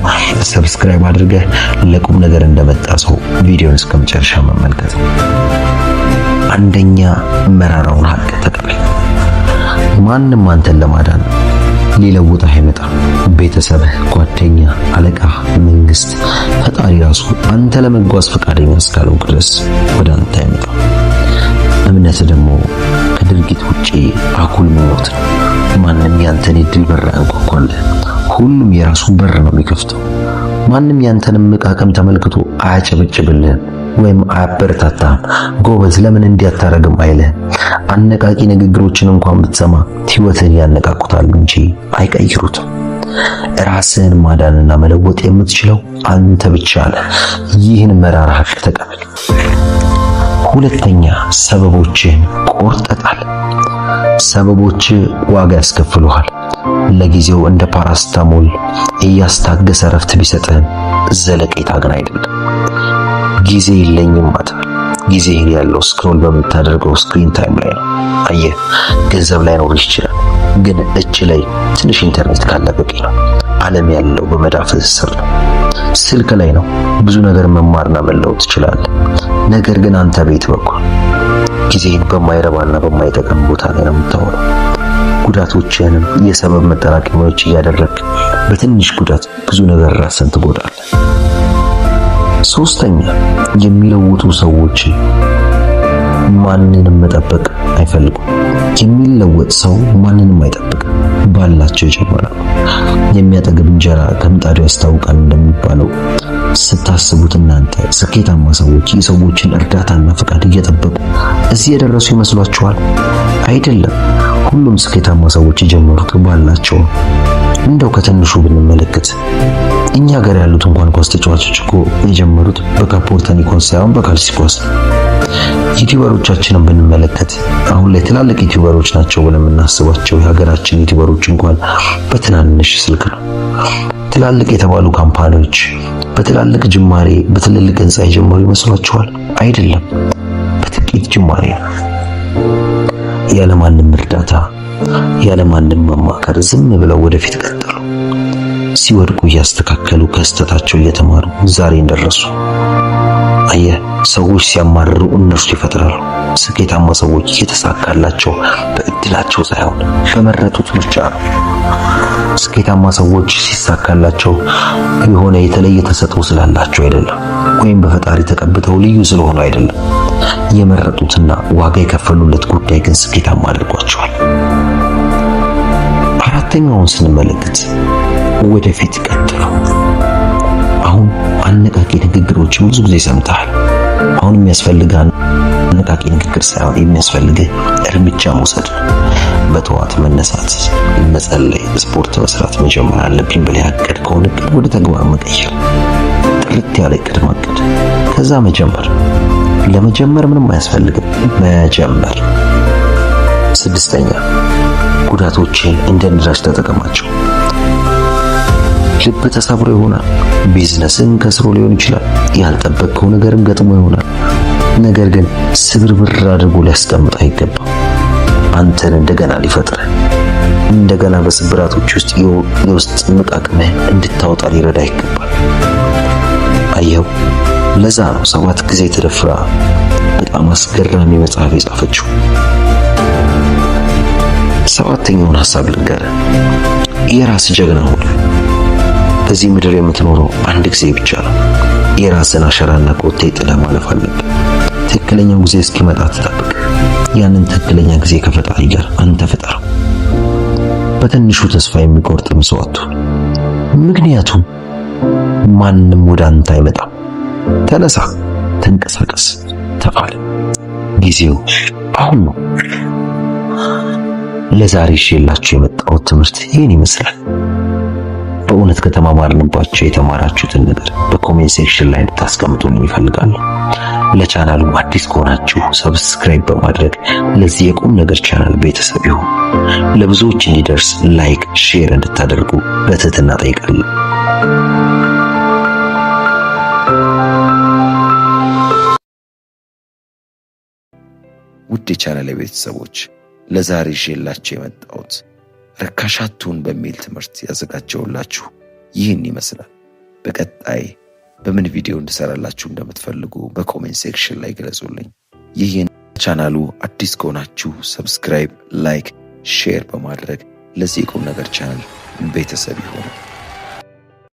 ሰብስክራይብ አድርገህ ለቁም ነገር እንደመጣ ሰው ቪዲዮን እስከመጨረሻ መመልከት። አንደኛ፣ መራራውን ሀቅ ተቀበል። ማንም አንተን ለማዳን ሊለውጥህ አይመጣም። ቤተሰብህ፣ ጓደኛ፣ አለቃ፣ መንግስት፣ ፈጣሪ ራሱ አንተ ለመጓዝ ፈቃደኛ እስካልሆንክ ድረስ ወደ አንተ አይመጣም። እምነት ደግሞ ከድርጊት ውጪ አኩል መሞት ነው። ማንም ያንተን እድል በር አንኳኳልህ። ሁሉም የራሱን በር ነው የሚከፍተው። ማንም ያንተንም አቅም ተመልክቶ አያጨበጭብልህም ወይም አያበረታታህም። ጎበዝ ለምን እንዲያታረግም አይልህም። አነቃቂ ንግግሮችን እንኳን ብትሰማ ሕይወትን ያነቃቁታል እንጂ አይቀይሩትም። ራስህን ማዳንና መለወጥ የምትችለው አንተ ብቻ ነህ። ይህን መራራ ሀቅ ተቀበል። ሁለተኛ፣ ሰበቦችህን ቆርጠህ ጣል። ሰበቦች ዋጋ ያስከፍሉሃል። ለጊዜው እንደ ፓራስታሞል እያስታገሰ ረፍት ቢሰጥህም ዘለቄታ ግን አይደለም። ጊዜ የለኝም አትበል። ጊዜ ያለው ስክሮል በምታደርገው ስክሪን ታይም ላይ ነው። አየህ፣ ገንዘብ ላይ ኖር ይችላል፣ ግን እጅ ላይ ትንሽ ኢንተርኔት ካለ በቂ ነው። ዓለም ያለው በመዳፍህ ስር ነው። ስልክ ላይ ነው። ብዙ ነገር መማርና መለወጥ ትችላለህ። ነገር ግን አንተ ቤት በኩል ጊዜን በማይረባና በማይጠቅም ቦታ ላይ ነው የምታወራው። ጉዳቶችህንም የሰበብ መጠራቀሚያዎች እያደረግህ በትንሽ ጉዳት ብዙ ነገር ራስን ትጎዳለህ። ሶስተኛ፣ የሚለውጡ ሰዎች ማንንም መጠበቅ አይፈልጉም። የሚለወጥ ሰው ማንንም አይጠብቅም፣ ባላቸው ይጀምራሉ። የሚያጠግብ እንጀራ ከምጣዱ ያስታውቃል እንደሚባለው ስታስቡት እናንተ ስኬታማ ሰዎች የሰዎችን እርዳታና ፍቃድ እየጠበቁ እዚህ የደረሱ ይመስሏችኋል? አይደለም። ሁሉም ስኬታማ ሰዎች የጀመሩት ባላቸው። እንደው ከትንሹ ብንመለከት እኛ ሀገር ያሉት እንኳን ኳስ ተጫዋቾች እኮ የጀመሩት በካፖርተኒ ኳስ ሳይሆን በካልሲ ኳስ። ዩቲዩበሮቻችንን ብንመለከት አሁን ላይ ትላልቅ ዩቲዩበሮች ናቸው ብለን የምናስባቸው የሀገራችን ዩቲዩበሮች እንኳን በትናንሽ ስልክ ነው። ትላልቅ የተባሉ ካምፓኒዎች በትላልቅ ጅማሬ በትልልቅ ህንጻ የጀመሩ ይመስሏችኋል? አይደለም፣ በጥቂት ጅማሬ ነው። ያለማንም እርዳታ ያለማንም መማከር ዝም ብለው ወደፊት ቀጠሉ። ሲወድቁ እያስተካከሉ ከስተታቸው እየተማሩ ዛሬ እንደረሱ። አየህ፣ ሰዎች ሲያማርሩ እነርሱ ይፈጥራሉ። ስኬታማ ሰዎች የተሳካላቸው በእድላቸው ሳይሆን በመረጡት ምርጫ ነው። ስኬታማ ሰዎች ሲሳካላቸው የሆነ የተለየ ተሰጥኦ ስላላቸው አይደለም፣ ወይም በፈጣሪ ተቀብተው ልዩ ስለሆኑ አይደለም። የመረጡትና ዋጋ የከፈሉለት ጉዳይ ግን ስኬታማ አድርጓቸዋል። አራተኛውን ስንመለከት ወደፊት ቀጥሉ። አሁን አነቃቂ ንግግሮችን ብዙ ጊዜ ሰምተሃል። አሁን የሚያስፈልግህ አነቃቂ ንግግር ሳይሆን የሚያስፈልግህ እርምጃ መውሰድ ነው። በጠዋት መነሳት፣ መጸለይ፣ ስፖርት መስራት መጀመር አለብኝ ብለህ ያቀድከውን እቅድ ወደ ተግባር መቀየር። ጥርት ያለ እቅድ ማቀድ፣ ከዛ መጀመር። ለመጀመር ምንም አያስፈልግም፣ መጀመር። ስድስተኛ፣ ጉዳቶችን እንደ ነዳጅ ተጠቀማቸው። ልብ ተሰብሮ ይሆናል። ቢዝነስን ከስሮ ሊሆን ይችላል። ያልጠበቅከው ነገርም ገጥሞ ይሆናል። ነገር ግን ስብርብር አድርጎ ሊያስቀምጥ አይገባም። አንተን እንደገና ሊፈጥርህ፣ እንደገና በስብራቶች ውስጥ የውስጥ መቃቅመህ እንድታወጣ ሊረዳ ይገባል። አየው፣ ለዛ ነው 7 ጊዜ ተደፍራ በጣም አስገራሚ መጽሐፍ የጻፈችው። ሰባተኛውን ሐሳብ ልንገርህ። የራስ ጀግና ሁን። በዚህ ምድር የምትኖረው አንድ ጊዜ ብቻ ነው። የራስን አሻራና ኮቴ ጥለህ ማለፍ አለብህ። ትክክለኛው ጊዜ እስኪመጣ ትጠብቅ። ያንን ትክክለኛ ጊዜ ከፈጣሪ ጋር አንተ ፍጠረው። በትንሹ ተስፋ የሚቆርጥ ሰው አትሁን። ምክንያቱም ማንም ወደ አንተ አይመጣም። ተነሳ፣ ተንቀሳቀስ፣ ተፋለም። ጊዜው አሁን ነው። ለዛሬ ይዤላችሁ የመጣሁት ትምህርት ይህን ይመስላል። በእውነት ከተማማርንባቸው የተማራችሁትን ነገር በኮሜንት ሴክሽን ላይ እንድታስቀምጡልኝ እፈልጋለሁ። ለቻናሉ አዲስ ከሆናችሁ ሰብስክራይብ በማድረግ ለዚህ የቁም ነገር ቻናል ቤተሰብ ይሁኑ። ለብዙዎች እንዲደርስ ላይክ፣ ሼር እንድታደርጉ በትህትና ጠይቃለሁ። ውድ የቻናሌ ቤተሰቦች ለዛሬ ይዤላችሁ የመጣሁት ርካሽ አትሁን በሚል ትምህርት ያዘጋጀሁላችሁ ይህን ይመስላል። በቀጣይ በምን ቪዲዮ እንድሰራላችሁ እንደምትፈልጉ በኮሜንት ሴክሽን ላይ ግለጹልኝ። ይህን ቻናሉ አዲስ ከሆናችሁ ሰብስክራይብ፣ ላይክ፣ ሼር በማድረግ ለዚህ የቁም ነገር ቻናል ቤተሰብ ይሁኑ።